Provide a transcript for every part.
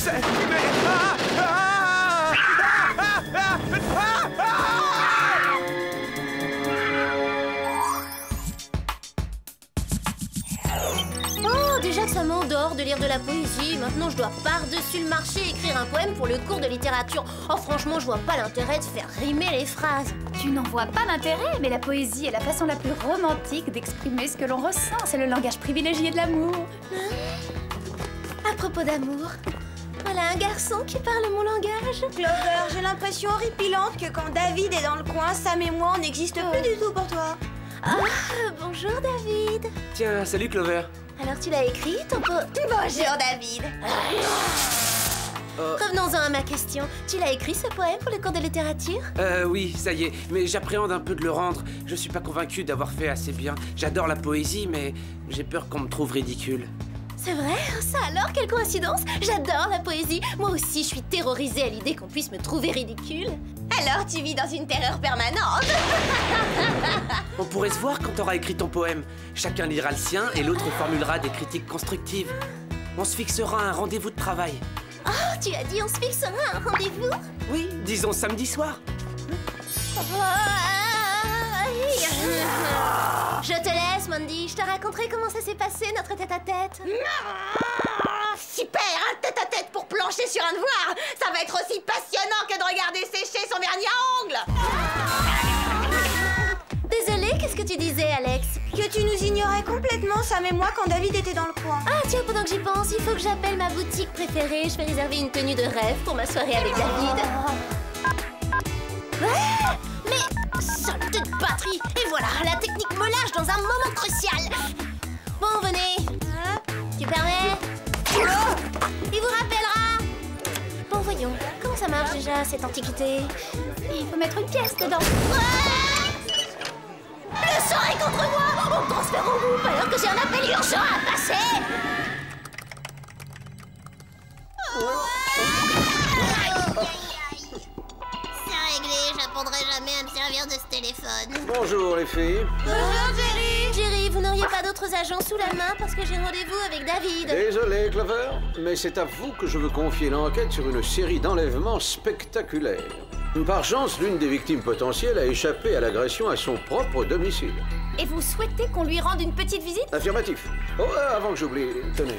c'est... Oh, déjà que ça m'endort de lire de la poésie. Maintenant, je dois par-dessus le marché écrire un poème pour le cours de littérature. Oh, franchement, je vois pas l'intérêt de faire rimer les phrases. Tu n'en vois pas l'intérêt, mais la poésie est la façon la plus romantique d'exprimer ce que l'on ressent. C'est le langage privilégié de l'amour. À propos d'amour, voilà un garçon qui parle mon langage. Clover, j'ai l'impression horripilante que quand David est dans le coin, Sam et moi, on n'existe plus du tout pour toi. Ah, bonjour David. Tiens, salut Clover. Alors tu l'as écrit, ton Bonjour David. Revenons-en à ma question. Tu l'as écrit ce poème pour le cours de littérature? Oui, ça y est, mais j'appréhende un peu de le rendre. Je suis pas convaincu d'avoir fait assez bien. J'adore la poésie, mais j'ai peur qu'on me trouve ridicule. C'est vrai? Ça alors, quelle coïncidence! J'adore la poésie. Moi aussi, je suis terrorisée à l'idée qu'on puisse me trouver ridicule. Alors tu vis dans une terreur permanente. On pourrait se voir quand t'auras écrit ton poème. Chacun lira le sien et l'autre formulera des critiques constructives. On se fixera un rendez-vous de travail. Oh, tu as dit on se fixera un rendez-vous? Oui, disons samedi soir. Je te laisse, Mandy. Je te raconterai comment ça s'est passé, notre tête-à-tête. Super, un tête-à-tête pour plancher sur un devoir. Ça va être aussi passionnant que de regarder sécher son vernis à ongles. Désolée, qu'est-ce que tu disais, Alex? Que tu nous ignorais complètement, Sam et moi, quand David était dans le coin. Ah tiens, pendant que j'y pense, il faut que j'appelle ma boutique préférée. Je vais réserver une tenue de rêve pour ma soirée avec David. Ah, mais saleté de batterie. Et voilà, la technique me lâche dans un moment crucial. Bon, venez. Tu permets? Il vous rappellera. Bon, voyons, comment ça marche déjà, cette antiquité? Il faut mettre une pièce dedans. Le sang est contre moi. On transfère au groupe alors que j'ai un appel urgent à passer. C'est réglé, j'apprendrai jamais à me servir de ce téléphone. Bonjour les filles. Bonjour Jerry. Jerry, vous n'auriez pas d'autres agents sous la main parce que j'ai rendez-vous avec David. Désolé Clover, mais c'est à vous que je veux confier l'enquête sur une série d'enlèvements spectaculaires. Par chance, l'une des victimes potentielles a échappé à l'agression à son propre domicile. Et vous souhaitez qu'on lui rende une petite visite? Affirmatif. Oh, avant que j'oublie, tenez.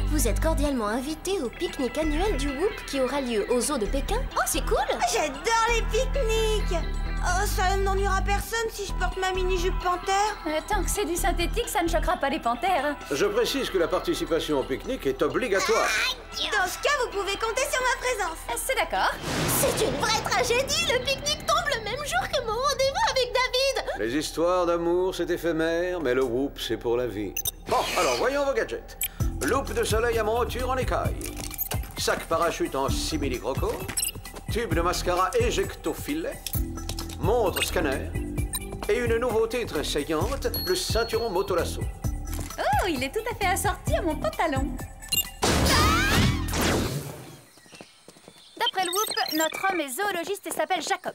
Vous êtes cordialement invité au pique-nique annuel du Whoop qui aura lieu aux Zoo de Pékin. Oh, c'est cool! J'adore les pique-niques. Oh, ça n'ennuiera personne si je porte ma mini-jupe panthère. Tant que c'est du synthétique, ça ne choquera pas les panthères. Je précise que la participation au pique-nique est obligatoire. Dans ce cas, vous pouvez compter sur ma présence. C'est d'accord. C'est une vraie tragédie! Le pique-nique tombe le même jour que mon rendez-vous avec David! Les histoires d'amour, c'est éphémère, mais le whoop, c'est pour la vie. Bon, alors voyons vos gadgets. Loupe de soleil à monture en écaille. Sac parachute en simili-croco. Tube de mascara éjecto-filet. Montre scanner. Et une nouveauté très saillante, le ceinturon motolasso. Oh, il est tout à fait assorti à mon pantalon. D'après le Whoop, notre homme est zoologiste et s'appelle Jacob.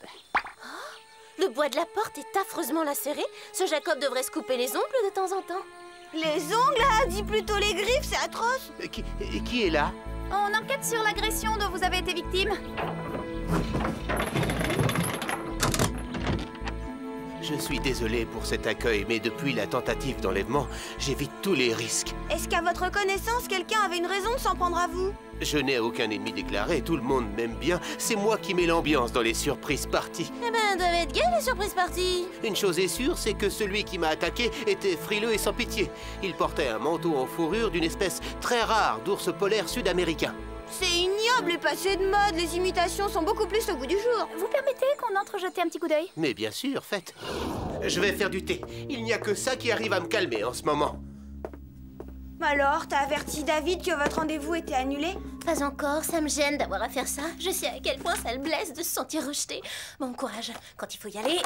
Le bois de la porte est affreusement lacéré. Ce Jacob devrait se couper les ongles de temps en temps. Les ongles, là, dis plutôt les griffes, c'est atroce. Qui est là? On enquête sur l'agression dont vous avez été victime. Je suis désolé pour cet accueil, mais depuis la tentative d'enlèvement, j'évite tous les risques. Est-ce qu'à votre connaissance, quelqu'un avait une raison de s'en prendre à vous? Je n'ai aucun ennemi déclaré, tout le monde m'aime bien. C'est moi qui mets l'ambiance dans les surprises parties. Eh ben, doivent être gay les surprises parties. Une chose est sûre, c'est que celui qui m'a attaqué était frileux et sans pitié. Il portait un manteau en fourrure d'une espèce très rare d'ours polaire sud-américain. C'est ignoble et passé de mode. Les imitations sont beaucoup plus au goût du jour. Vous permettez qu'on entre jeter un petit coup d'œil? Mais bien sûr, faites. Je vais faire du thé. Il n'y a que ça qui arrive à me calmer en ce moment. Alors, t'as averti David que votre rendez-vous était annulé? Pas encore, ça me gêne d'avoir à faire ça. Je sais à quel point ça le blesse de se sentir rejeté. Bon courage, quand il faut y aller.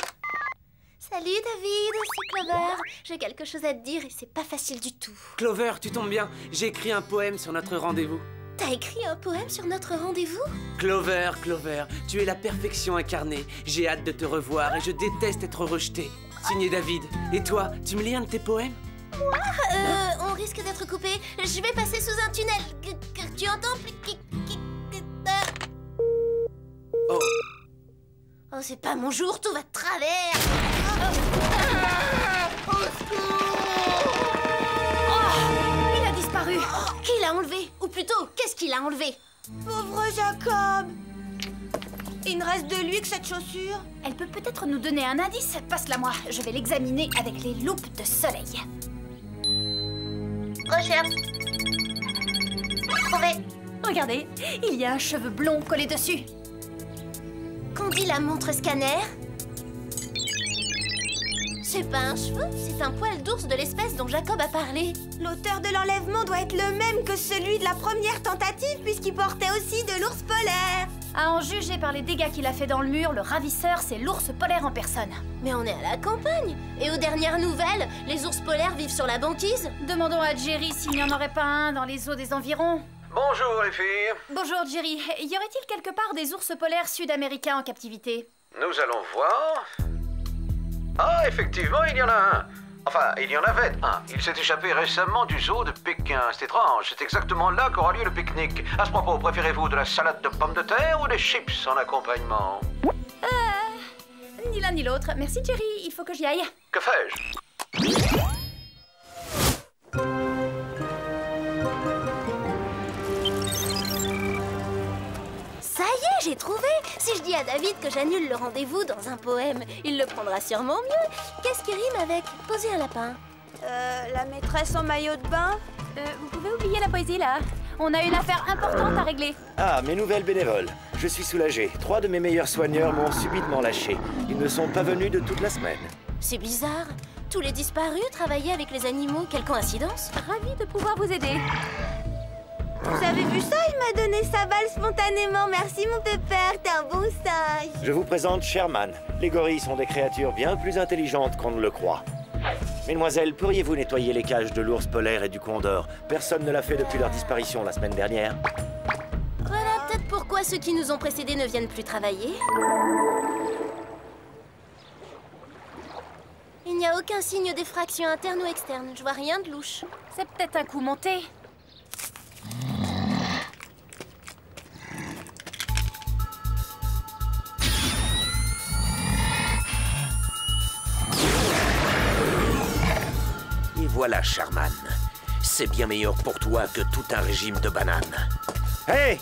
Salut David, c'est Clover. J'ai quelque chose à te dire et c'est pas facile du tout. Clover, tu tombes bien. J'ai écrit un poème sur notre rendez-vous. T'as écrit un poème sur notre rendez-vous? Clover, Clover, tu es la perfection incarnée. J'ai hâte de te revoir et je déteste être rejeté. Signé David. Et toi, tu me lis un de tes poèmes? On risque d'être coupé. Je vais passer sous un tunnel. Tu entends? Oh. Oh, c'est pas mon jour, tout va de travers. Il a disparu. Qui l'a enlevé? Ou plutôt, qu'est-ce qu'il a enlevé? Pauvre Jacob. Il ne reste de lui que cette chaussure. Elle peut peut-être nous donner un indice. Passe-la moi. Je vais l'examiner avec les loupes de soleil. Recherche. Trouvé. Regardez, il y a un cheveu blond collé dessus. Qu'on dit la montre scanner? C'est pas un cheveu, c'est un poil d'ours de l'espèce dont Jacob a parlé. L'auteur de l'enlèvement doit être le même que celui de la première tentative puisqu'il portait aussi de l'ours polaire. À en juger par les dégâts qu'il a fait dans le mur, le ravisseur, c'est l'ours polaire en personne. Mais on est à la campagne. Et aux dernières nouvelles, les ours polaires vivent sur la banquise. Demandons à Jerry s'il n'y en aurait pas un dans les eaux des environs. Bonjour les filles. Bonjour Jerry, y aurait-il quelque part des ours polaires sud-américains en captivité? Nous allons voir. Ah, effectivement, il y en a un. Enfin, il y en avait un. Il s'est échappé récemment du zoo de Pékin. C'est étrange, c'est exactement là qu'aura lieu le pique-nique. À ce propos, préférez-vous de la salade de pommes de terre ou des chips en accompagnement? Ni l'un ni l'autre. Merci Jerry, il faut que j'y aille. Que fais-je? Ça y est, j'ai trouvé. Si je dis à David que j'annule le rendez-vous dans un poème, il le prendra sûrement mieux. Qu'est-ce qui rime avec poser un lapin? La maîtresse en maillot de bain. Vous pouvez oublier la poésie là. On a une affaire importante à régler. Ah, mes nouvelles bénévoles. Je suis soulagé. 3 de mes meilleurs soigneurs m'ont subitement lâché. Ils ne sont pas venus de toute la semaine. C'est bizarre. Tous les disparus travaillaient avec les animaux. Quelle coïncidence. Ravie de pouvoir vous aider. Vous avez vu ça? Il m'a donné sa balle spontanément. Merci mon pépère, t'es un bon sage. Je vous présente Sherman. Les gorilles sont des créatures bien plus intelligentes qu'on ne le croit. Mesdemoiselles, pourriez-vous nettoyer les cages de l'ours polaire et du condor? Personne ne l'a fait depuis leur disparition la semaine dernière. Voilà peut-être pourquoi ceux qui nous ont précédés ne viennent plus travailler. Il n'y a aucun signe d'effraction interne ou externe. Je vois rien de louche. C'est peut-être un coup monté. Et voilà, Sherman. C'est bien meilleur pour toi que tout un régime de bananes. Hé!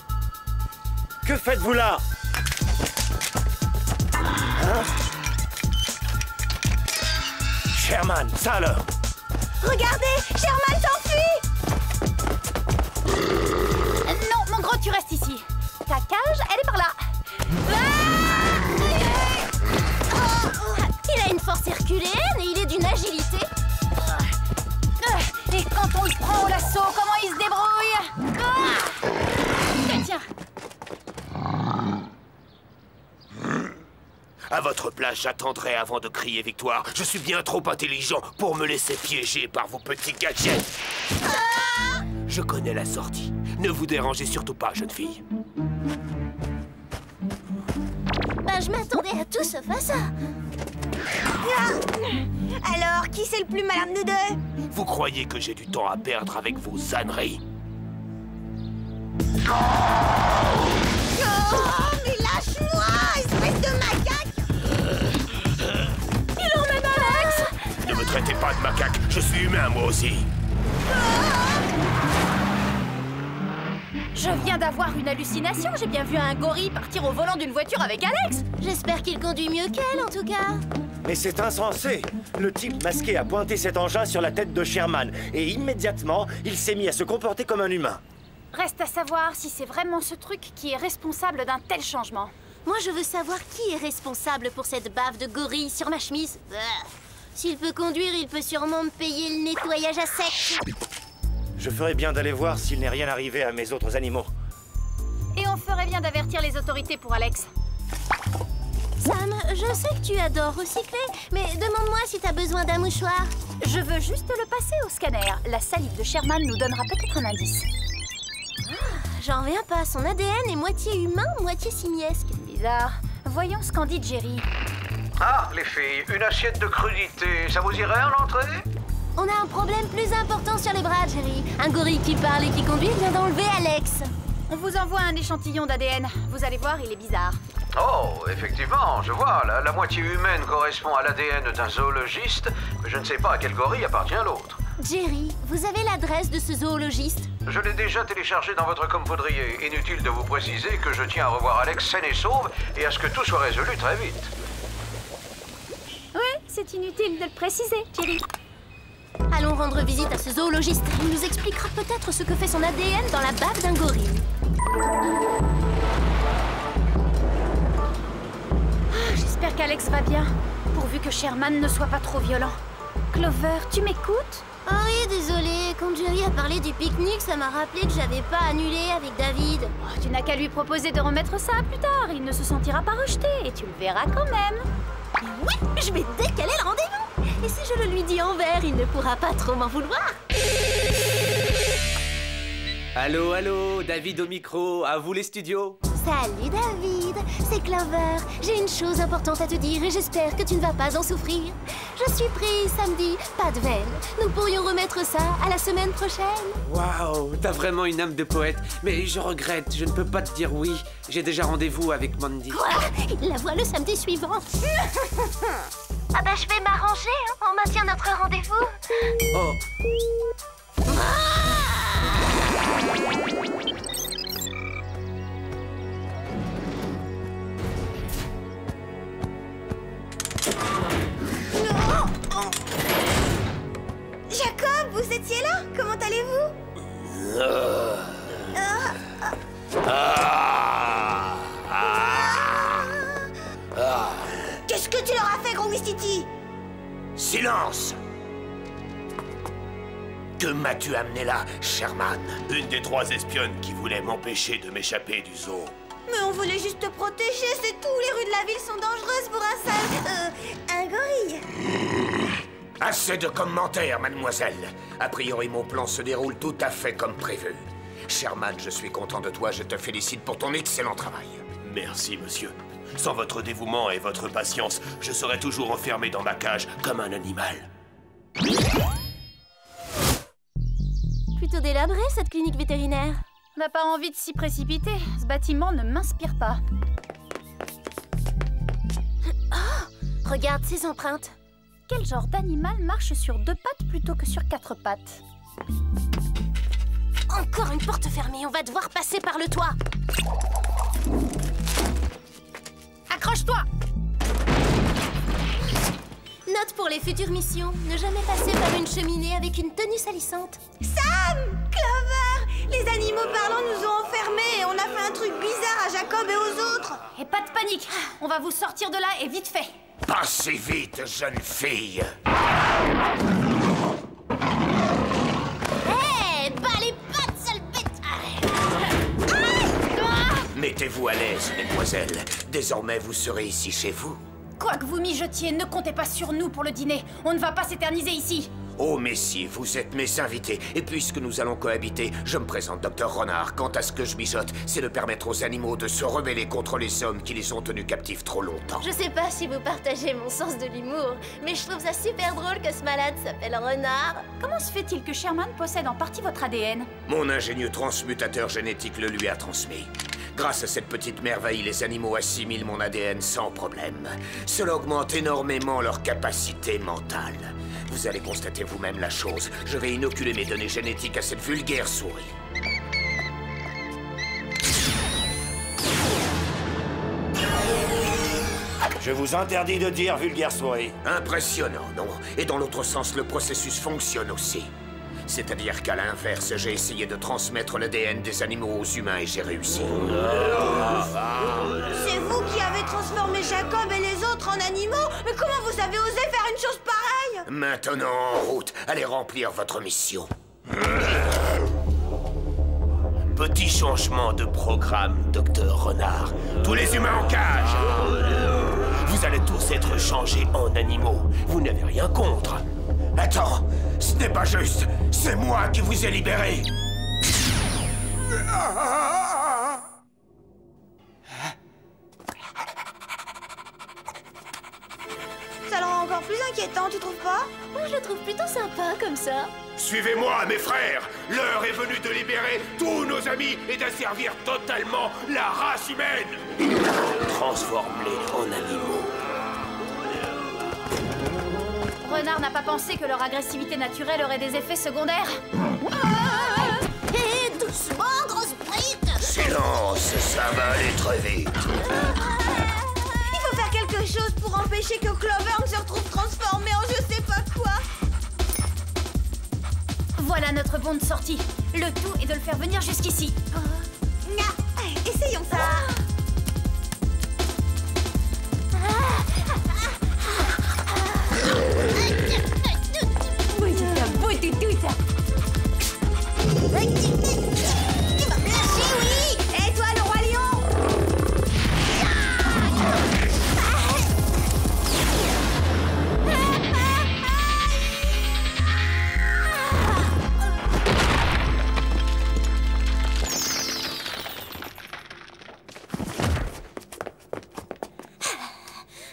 Que faites-vous là? Hein? Sherman, ça alors? Regardez, Sherman s'enfuit. Non, mon gros, tu restes ici. Ta cage, elle est par là. Il a une force herculéenne et il est d'une agilité. Et quand on le prend au lasso, comment il se débrouille? Tiens. À votre place, j'attendrai avant de crier victoire. Je suis bien trop intelligent pour me laisser piéger par vos petits gadgets. Je connais la sortie. Ne vous dérangez surtout pas, jeune fille. Bah, je m'attendais à tout sauf à ça. Alors, qui c'est le plus malin de nous deux? Vous croyez que j'ai du temps à perdre avec vos âneries? Oh, mais lâche-moi, espèce de macaque! Il emmène Alex! Ne me traitez pas de macaque, je suis humain moi aussi. Je viens d'avoir une hallucination. J'ai bien vu un gorille partir au volant d'une voiture avec Alex. J'espère qu'il conduit mieux qu'elle, en tout cas. Mais c'est insensé! Le type masqué a pointé cet engin sur la tête de Sherman et immédiatement, il s'est mis à se comporter comme un humain. Reste à savoir si c'est vraiment ce truc qui est responsable d'un tel changement. Moi, je veux savoir qui est responsable pour cette bave de gorille sur ma chemise. S'il peut conduire, il peut sûrement me payer le nettoyage à sec. Je ferais bien d'aller voir s'il n'est rien arrivé à mes autres animaux. Et on ferait bien d'avertir les autorités pour Alex. Sam, je sais que tu adores recycler, mais demande-moi si t'as besoin d'un mouchoir. Je veux juste le passer au scanner. La salive de Sherman nous donnera peut-être un indice. J'en reviens pas, son ADN est moitié humain, moitié simiesque. Bizarre. Voyons ce qu'en dit Jerry. Ah, les filles, une assiette de crudités, ça vous irait en entrée? On a un problème plus important sur les bras, Jerry. Un gorille qui parle et qui conduit vient d'enlever Alex. On vous envoie un échantillon d'ADN. Vous allez voir, il est bizarre. Oh, effectivement, je vois. La moitié humaine correspond à l'ADN d'un zoologiste, mais je ne sais pas à quel gorille appartient l'autre. Jerry, vous avez l'adresse de ce zoologiste? Je l'ai déjà téléchargé dans votre compoudrier. Inutile de vous préciser que je tiens à revoir Alex sain et sauve et à ce que tout soit résolu très vite. Ouais, c'est inutile de le préciser, Jerry. Allons rendre visite à ce zoologiste. Il nous expliquera peut-être ce que fait son ADN dans la bave d'un gorille. J'espère qu'Alex va bien, pourvu que Sherman ne soit pas trop violent. Clover, tu m'écoutes? Oh oui, désolée. Quand Jerry a parlé du pique-nique, ça m'a rappelé que j'avais pas annulé avec David. Oh, tu n'as qu'à lui proposer de remettre ça plus tard. Il ne se sentira pas rejeté et tu le verras quand même. Oui, je vais décaler le rendez-vous. Et si je le lui dis en vert, il ne pourra pas trop m'en vouloir. Allô, allô, David au micro, à vous les studios. Salut David, c'est Clover. J'ai une chose importante à te dire et j'espère que tu ne vas pas en souffrir. Je suis prise samedi, pas de veine. Nous pourrions remettre ça à la semaine prochaine. Waouh, t'as vraiment une âme de poète. Mais je regrette, je ne peux pas te dire oui. J'ai déjà rendez-vous avec Mandy. Quoi? Il la voit le samedi suivant. Ah bah je vais m'arranger, hein. On maintient notre rendez-vous. Oh. Jacob, vous étiez là? Comment allez-vous? Qu'est-ce que tu leur as fait, Gros City? Silence! Que m'as-tu amené là, Sherman? Une des 3 espionnes qui voulait m'empêcher de m'échapper du zoo. Mais on voulait juste te protéger, c'est tout. Les rues de la ville sont dangereuses pour un sale... un gorille. Assez de commentaires, mademoiselle. A priori, mon plan se déroule tout à fait comme prévu. Sherman, je suis content de toi, je te félicite pour ton excellent travail. Merci, monsieur. Sans votre dévouement et votre patience, je serais toujours enfermé dans ma cage comme un animal. Plutôt délabré, cette clinique vétérinaire. On n'a pas envie de s'y précipiter. Ce bâtiment ne m'inspire pas. Oh, regarde ces empreintes. Quel genre d'animal marche sur 2 pattes plutôt que sur 4 pattes? Encore une porte fermée, on va devoir passer par le toit. Accroche-toi! Note pour les futures missions, ne jamais passer par une cheminée avec une tenue salissante. Sam! Clover! Les animaux parlants nous ont enfermés et on a fait un truc bizarre à Jacob et aux autres. Et pas de panique, on va vous sortir de là et vite fait. Pas si vite, jeune fille. Hé, bas les pattes, sale bête! Mettez-vous à l'aise, mesdemoiselles. Désormais, vous serez ici chez vous. Quoi que vous mijotiez, ne comptez pas sur nous pour le dîner. On ne va pas s'éterniser ici. Oh, messieurs, vous êtes mes invités. Et puisque nous allons cohabiter, je me présente Dr. Renard. Quant à ce que je mijote, c'est de permettre aux animaux de se rebeller contre les hommes qui les ont tenus captifs trop longtemps. Je sais pas si vous partagez mon sens de l'humour, mais je trouve ça super drôle que ce malade s'appelle Renard. Comment se fait-il que Sherman possède en partie votre ADN? Mon ingénieux transmutateur génétique le lui a transmis. Grâce à cette petite merveille, les animaux assimilent mon ADN sans problème. Cela augmente énormément leur capacité mentale. Vous allez constater vous-même la chose. Je vais inoculer mes données génétiques à cette vulgaire souris. Je vous interdis de dire vulgaire souris. Impressionnant, non? Et dans l'autre sens, le processus fonctionne aussi. C'est-à-dire qu'à l'inverse, j'ai essayé de transmettre l'ADN des animaux aux humains et j'ai réussi. C'est vous qui avez transformé Jacob et les autres en animaux? Mais comment vous avez osé faire une chose pareille? Maintenant, en route, allez remplir votre mission. Petit changement de programme, Docteur Renard. Tous les humains en cage. Vous allez tous être changés en animaux. Vous n'avez rien contre. Attends, ce n'est pas juste. C'est moi qui vous ai libérés. Ça le rend encore plus inquiétant, tu trouves pas? pas? Moi, je le trouve plutôt sympa comme ça. Suivez-moi, mes frères. L'heure est venue de libérer tous nos amis et d'asservir totalement la race humaine. Transforme-les en animaux. Renard n'a pas pensé que leur agressivité naturelle aurait des effets secondaires. Hé, doucement, grosse brite! Silence, ça va aller très vite. Il faut faire quelque chose pour empêcher que Clover ne se retrouve transformé en je sais pas quoi. Voilà notre bonne sortie. Le tout est de le faire venir jusqu'ici. Essayons ça. Tu vas me lâcher, oui! Et toi, le roi lion?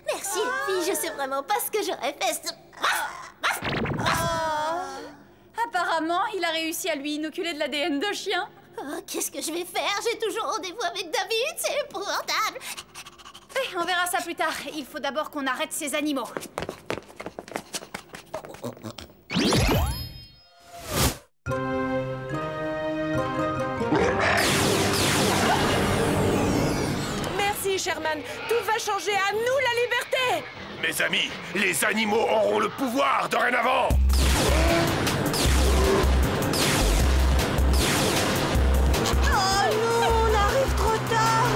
Merci, les filles, je sais vraiment pas ce que j'aurais fait. Apparemment, il a réussi à lui inoculer de l'ADN de chien. Oh, qu'est-ce que je vais faire? J'ai toujours rendez-vous avec David, c'est épouvantable. On verra ça plus tard. Il faut d'abord qu'on arrête ces animaux. Merci, Sherman. Tout va changer. À nous la liberté! Mes amis, les animaux auront le pouvoir dorénavant. Oh non, on arrive trop tard.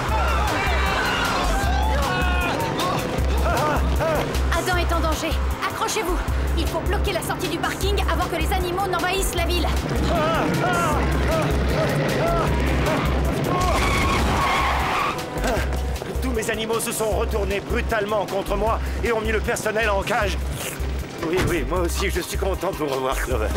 Adam est en danger. Accrochez-vous. Il faut bloquer la sortie du parking avant que les animaux n'envahissent la ville. Tous mes animaux se sont retournés brutalement contre moi et ont mis le personnel en cage. Oui, moi aussi, je suis content de vous revoir, Clover.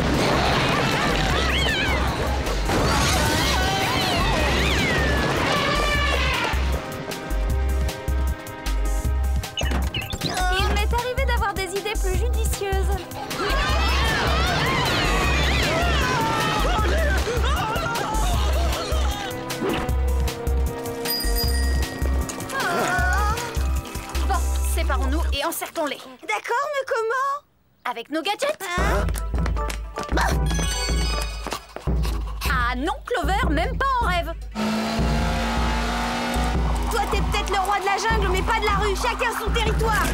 Il m'est arrivé d'avoir des idées plus judicieuses. Bon, séparons-nous et encerclons-les. D'accord, mais comment? Avec nos gadgets. Ah non, Clover, même pas en rêve. Toi, t'es peut-être le roi de la jungle, mais pas de la rue. Chacun son territoire.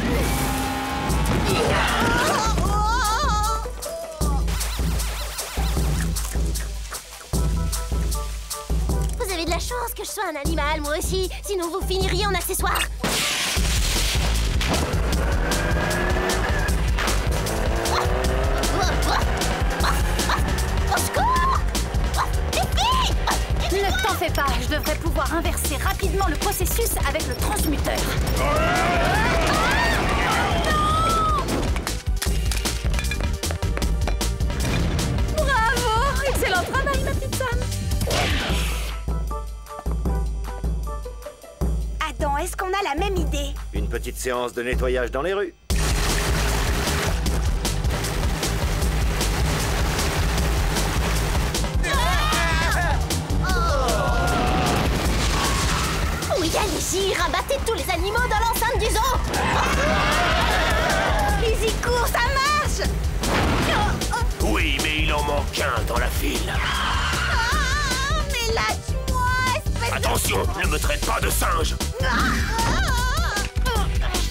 Vous avez de la chance que je sois un animal, moi aussi. Sinon, vous finiriez en accessoire. Au secours! Les filles! Ne t'en fais pas, je devrais pouvoir inverser rapidement le processus avec le transmuteur. Bravo! Excellent travail, ma petite Sam. Attends, est-ce qu'on a la même idée? Une petite séance de nettoyage dans les rues. Oui, allez-y, rabattez tous les animaux dans l'enceinte du zoo! Ils y courent, ça marche! Oui, mais il en manque un dans la file. Mais lâche-moi, espèce Attention, ne me traite pas de singe.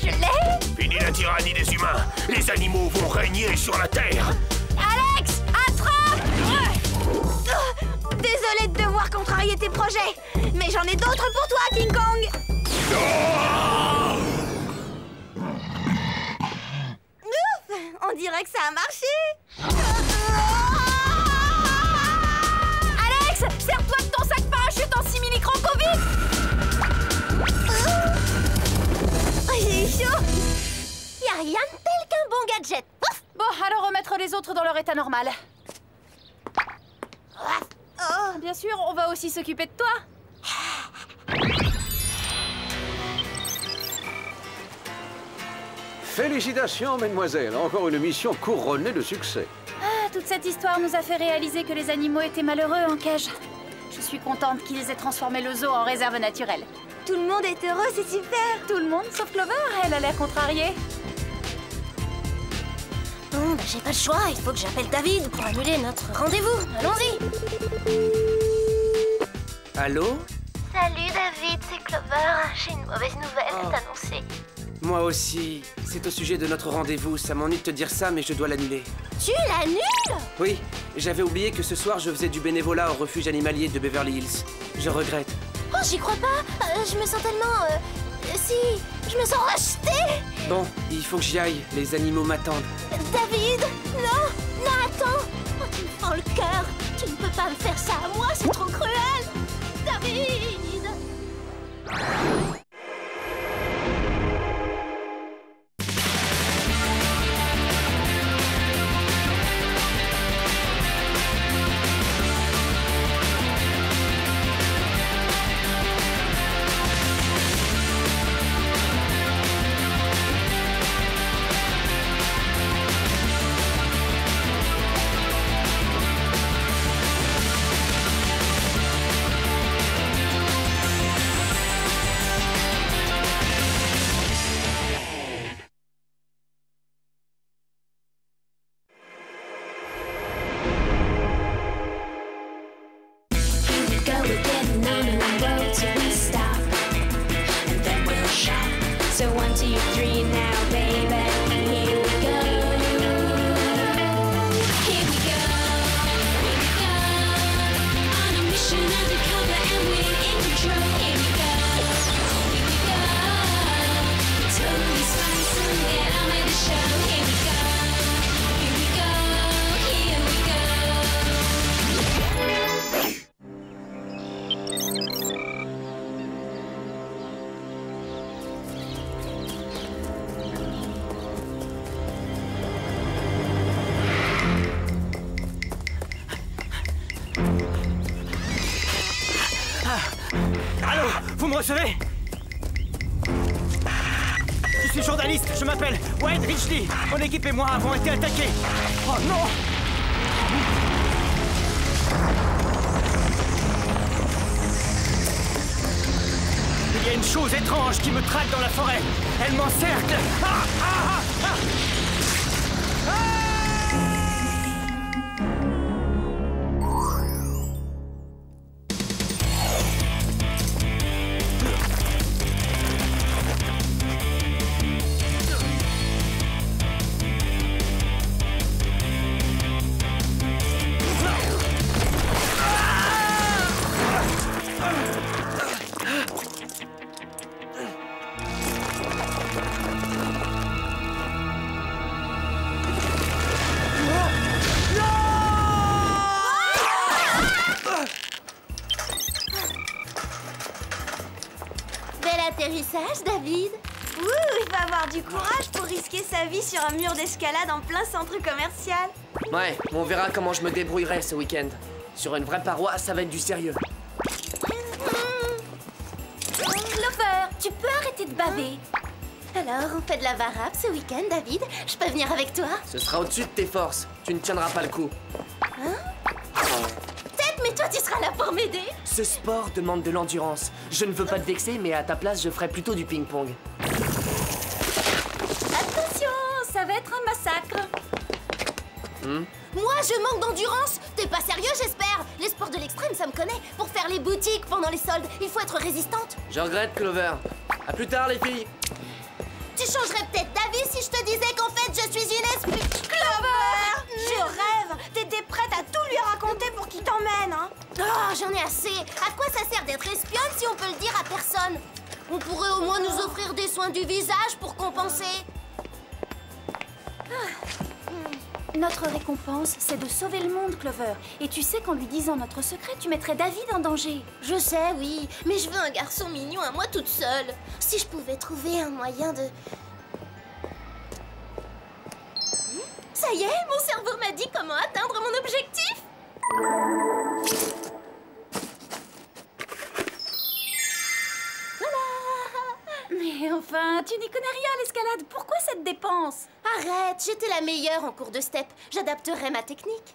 Je l'ai. Fini la tyrannie des humains. Les animaux vont régner sur la Terre. Alex, attrape! Désolée de devoir contrarier tes projets, mais j'en ai d'autres pour toi, King Kong. Ouf, on dirait que ça a marché. Alex, sers-toi de ton sac parachute en simili-crocovite. J'ai eu chaud! Y a rien de tel qu'un bon gadget. Ouf! Bon, alors remettre les autres dans leur état normal. Bien sûr, on va aussi s'occuper de toi. Félicitations, mesdemoiselles. Encore une mission couronnée de succès. Ah, toute cette histoire nous a fait réaliser que les animaux étaient malheureux en cage. Je suis contente qu'ils aient transformé le zoo en réserve naturelle. Tout le monde est heureux, c'est super. Tout le monde sauf Clover, elle a l'air contrariée. Bon, bah, j'ai pas le choix, il faut que j'appelle David pour annuler notre rendez-vous. Allons-y. Allô? Salut David, c'est Clover. J'ai une mauvaise nouvelle à t'annoncer. Moi aussi. C'est au sujet de notre rendez-vous. Ça m'ennuie de te dire ça, mais je dois l'annuler. Tu l'annules? Oui, j'avais oublié que ce soir, je faisais du bénévolat au refuge animalier de Beverly Hills. Je regrette. Oh, j'y crois pas. Je me sens tellement... si, je me sens rejetée. Bon, il faut que j'y aille. Les animaux m'attendent. David, non, non, attends. Oh, tu me fends le cœur. Tu ne peux pas me faire ça à moi, c'est trop cruel. David. Allô, vous me recevez? Je suis journaliste, je m'appelle Wade Ridgely. Mon équipe et moi avons été attaqués. Oh non! Il y a une chose étrange qui me traque dans la forêt. Elle m'encercle. Ah, ah, ah, ah. Atterrissage, David. Il va avoir du courage pour risquer sa vie sur un mur d'escalade en plein centre commercial. Ouais, on verra comment je me débrouillerai ce week-end. Sur une vraie paroi, ça va être du sérieux. Clover, tu peux arrêter de baver. Alors, on fait de la varap ce week-end, David? Je peux venir avec toi? Ce sera au-dessus de tes forces. Tu ne tiendras pas le coup. Hein? Peut-être, mais toi, tu seras là pour m'aider. Ce sport demande de l'endurance. Je ne veux pas te vexer, mais à ta place, je ferai plutôt du ping-pong. Attention, ça va être un massacre. Moi, je manque d'endurance. T'es pas sérieux, j'espère? Les sports de l'extrême, ça me connaît. Pour faire les boutiques pendant les soldes, il faut être résistante. Je regrette, Clover. À plus tard, les filles. Tu changerais peut-être d'avis si je te disais qu'en fait, je suis une espèce... Clover! Je rêve! T'étais prête à tout lui raconter pour qu'il t'emmène, hein? Oh, j'en ai assez. À quoi ça sert d'être espionne si on peut le dire à personne? On pourrait au moins nous offrir des soins du visage pour compenser. Notre récompense, c'est de sauver le monde, Clover. Et tu sais qu'en lui disant notre secret, tu mettrais David en danger. Je sais, oui, mais je veux un garçon mignon à moi toute seule. Si je pouvais trouver un moyen de... Ça y est, mon cerveau m'a dit comment atteindre mon objectif. Mais enfin, rien. Tu n'y connais rien à l'escalade. Pourquoi cette dépense? Arrête, j'étais la meilleure en cours de step. J'adapterai ma technique.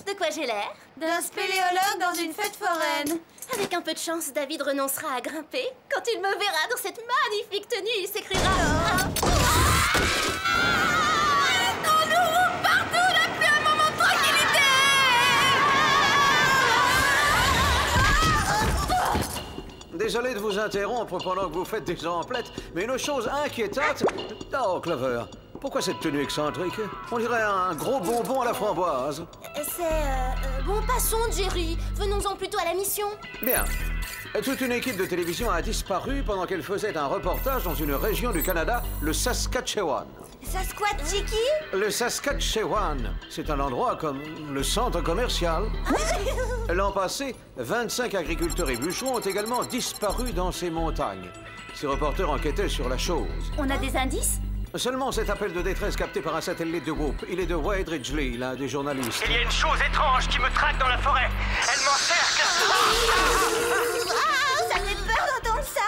De quoi j'ai l'air? D'un spéléologue dans une fête foraine. Avec un peu de chance, David renoncera à grimper. Quand il me verra dans cette magnifique tenue, il s'écriera... Partout, n'a plus un moment de tranquillité. Désolé de vous interrompre pendant que vous faites des emplettes, mais une chose inquiétante... Oh, Clover, pourquoi cette tenue excentrique? On dirait un gros bonbon à la framboise. Bon, passons, Jerry. Venons-en plutôt à la mission. Bien. Toute une équipe de télévision a disparu pendant qu'elle faisait un reportage dans une région du Canada, le Saskatchewan. Saskatchiki? Le Saskatchewan, c'est un endroit comme le centre commercial. L'an passé, 25 agriculteurs et bûcherons ont également disparu dans ces montagnes. Ces reporters enquêtaient sur la chose. On a des indices? Seulement cet appel de détresse capté par un satellite de Whoop. Il est de Wade Ridgely, l'un des journalistes. Il y a une chose étrange qui me traque dans la forêt. Elle m'encercle. Ça fait peur d'entendre ça.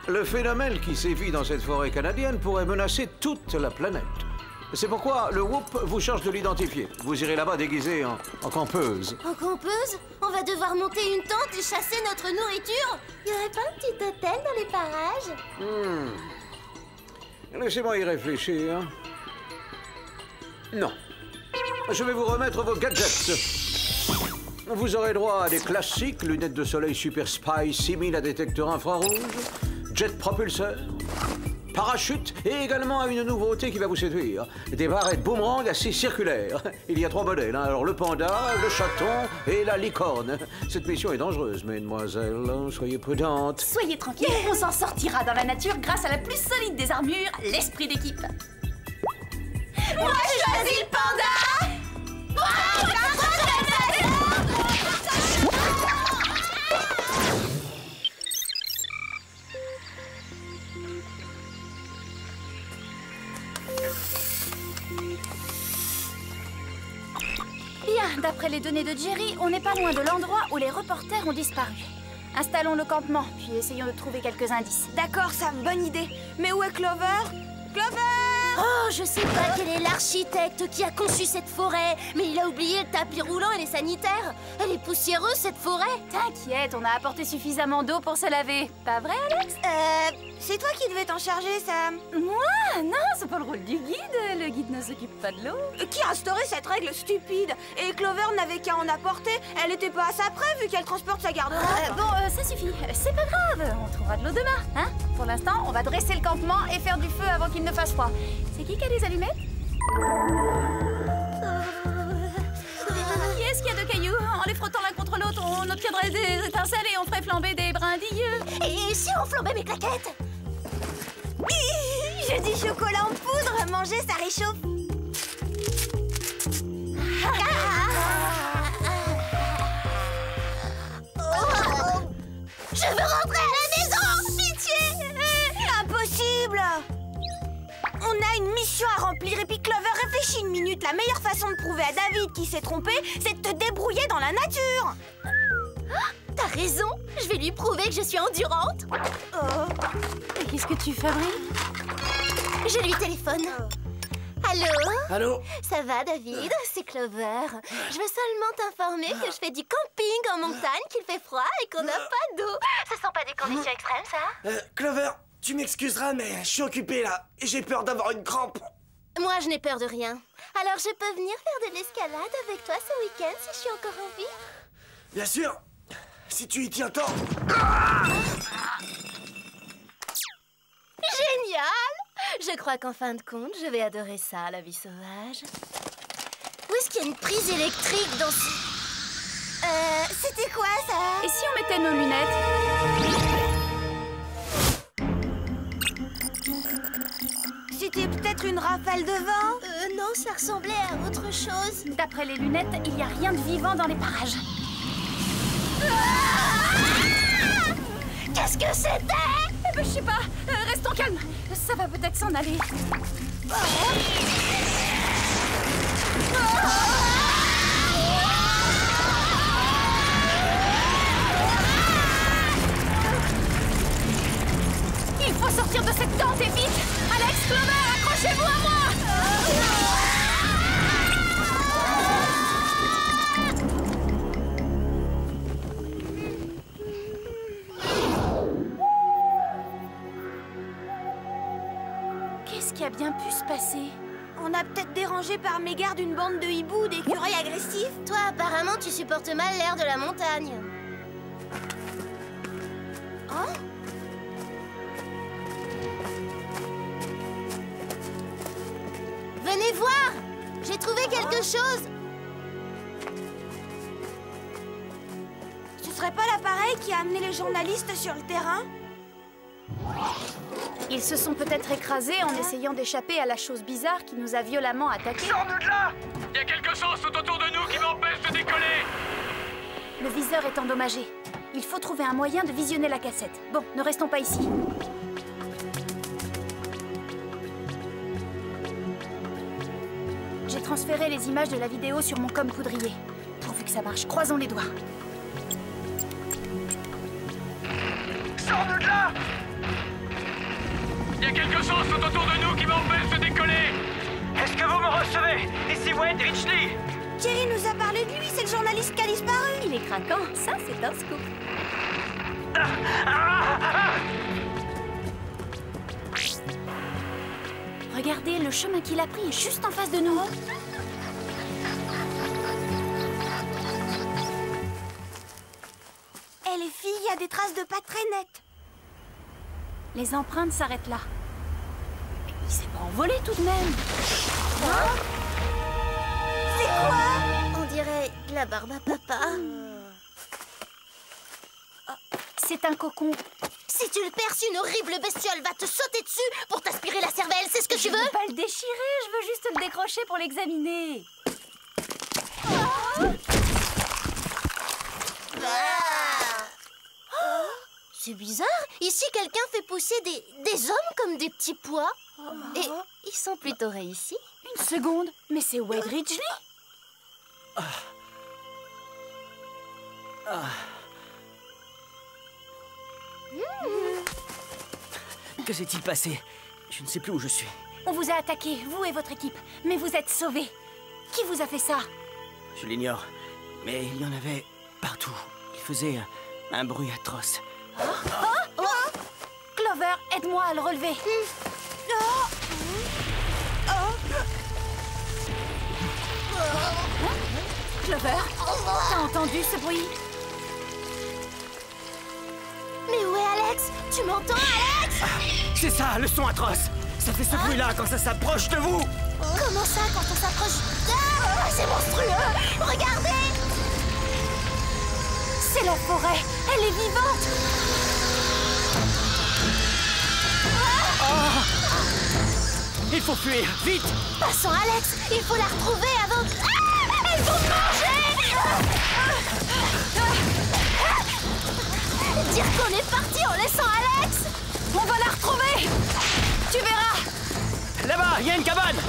Le phénomène qui sévit dans cette forêt canadienne pourrait menacer toute la planète. C'est pourquoi le Whoop vous charge de l'identifier. Vous irez là-bas déguisé en campeuse. En campeuse? On va devoir monter une tente et chasser notre nourriture? Y aurait pas un petit hôtel dans les parages? Laissez-moi y réfléchir. Non. Je vais vous remettre vos gadgets. Vous aurez droit à des classiques, lunettes de soleil Super Spy 6000 à détecteur infrarouge, jet propulseur, parachute et également à une nouveauté qui va vous séduire. Des barrettes boomerang à scie circulaire. Il y a 3 modèles, hein. Alors le panda, le chaton et la licorne. Cette mission est dangereuse, mesdemoiselles. Soyez prudentes. Soyez tranquille, on s'en sortira dans la nature grâce à la plus solide des armures, l'esprit d'équipe. Moi, je choisis le panda. Bien, d'après les données de Jerry, on n'est pas loin de l'endroit où les reporters ont disparu. Installons le campement, puis essayons de trouver quelques indices. D'accord, Sam, bonne idée. Mais où est Clover? Clover! Oh, je sais pas quel est l'architecte qui a conçu cette forêt, mais il a oublié le tapis roulant et les sanitaires. Elle est poussiéreuse, cette forêt. T'inquiète, on a apporté suffisamment d'eau pour se laver. Pas vrai, Alex? C'est toi qui devais t'en charger, Sam. Moi? Non, c'est pas le rôle du guide. Le guide ne s'occupe pas de l'eau. Qui a instauré cette règle stupide? Et Clover n'avait qu'à en apporter. Elle était pas à sa près vu qu'elle transporte sa garde-robe. Bon, ça suffit. C'est pas grave. On trouvera de l'eau demain, hein? Pour l'instant, on va dresser le campement et faire du feu avant qu'il ne fasse froid. C'est qui a des allumettes? Qui est-ce qu'il y a de cailloux? En les frottant l'un contre l'autre, on obtiendrait des étincelles et on ferait flamber des brindilles. Et si on flambait mes claquettes? Je dis chocolat en poudre. Manger, ça réchauffe. Je veux rentrer à la maison! Pitié! Impossible! On a une mission à remplir et puis Clover, réfléchis une minute. La meilleure façon de prouver à David qu'il s'est trompé, c'est de te débrouiller dans la nature. T'as raison, je vais lui prouver que je suis endurante. Et qu'est-ce que tu fabriques? Je lui téléphone. Allô? Allô? Ça va, David? C'est Clover. Je veux seulement t'informer que je fais du camping en montagne, qu'il fait froid et qu'on n'a pas d'eau. Ce sont pas des conditions extrêmes, ça? Clover, tu m'excuseras, mais je suis occupé là et j'ai peur d'avoir une crampe. Moi, je n'ai peur de rien. Alors, je peux venir faire de l'escalade avec toi ce week-end si je suis encore en vie? Bien sûr, si tu y tiens tant. Génial! Je crois qu'en fin de compte, je vais adorer ça, la vie sauvage. Où est-ce qu'il y a une prise électrique dans ce... C'était quoi, ça? Et si on mettait nos lunettes? C'était peut-être une rafale de vent? Non, ça ressemblait à autre chose. D'après les lunettes, il n'y a rien de vivant dans les parages. Qu'est-ce que c'était? Eh ben, je sais pas. Restons calmes. Ça va peut-être s'en aller. Il faut sortir de cette tente et vite! Alex, Clover, accrochez-vous à moi! Qu'est-ce qui a bien pu se passer? On a peut-être dérangé par mégarde une bande de hiboux ou d'écureuils agressifs. Toi, apparemment, tu supportes mal l'air de la montagne. Oh? Venez voir! J'ai trouvé quelque chose! Ce serait pas l'appareil qui a amené les journalistes sur le terrain? Ils se sont peut-être écrasés en essayant d'échapper à la chose bizarre qui nous a violemment attaqués. Sors-nous de là! Il y a quelque chose tout autour de nous qui m'empêche de décoller! Le viseur est endommagé. Il faut trouver un moyen de visionner la cassette. Bon, ne restons pas ici. J'ai transféré les images de la vidéo sur mon com poudrier. Pourvu que ça marche, croisons les doigts. Sors-nous de là! Il y a quelque chose tout autour de nous qui m'empêche de décoller! Est-ce que vous me recevez? Ici Wade Ridgely! Jerry nous a parlé de lui, c'est le journaliste qui a disparu. Il est craquant, ça c'est un scoop. Regardez, le chemin qu'il a pris est juste en face de nous. Eh les filles, il y a des traces de pas très nettes. Les empreintes s'arrêtent là. Il s'est pas envolé tout de même. C'est quoi? On dirait de la barbe à papa. C'est un cocon. Si tu le perces, une horrible bestiole va te sauter dessus pour t'aspirer la cervelle, c'est ce que tu veux? Je veux pas le déchirer, je veux juste le décrocher pour l'examiner. C'est bizarre. Ici, quelqu'un fait pousser des hommes comme des petits pois. Et ils sont plutôt réussis. Une seconde, mais c'est Wade Ridgely? Que s'est-il passé? Je ne sais plus où je suis. On vous a attaqué, vous et votre équipe, mais vous êtes sauvés. Qui vous a fait ça? Je l'ignore, mais il y en avait partout. Il faisait un bruit atroce. Clover, aide-moi à le relever. Clover, t'as entendu ce bruit? Mais où est Alex? Tu m'entends, Alex? C'est ça, le son atroce! Ça fait ce bruit-là quand ça s'approche de vous! Comment ça, quand on s'approche? Ah, c'est monstrueux! Regardez! C'est la forêt! Elle est vivante! Il faut fuir, vite! Passons, Alex! Il faut la retrouver avant... Ah! Elles vont me manger! Dire qu'on est parti en laissant Alex! On va la retrouver! Tu verras! Là-bas, il y a une cabane!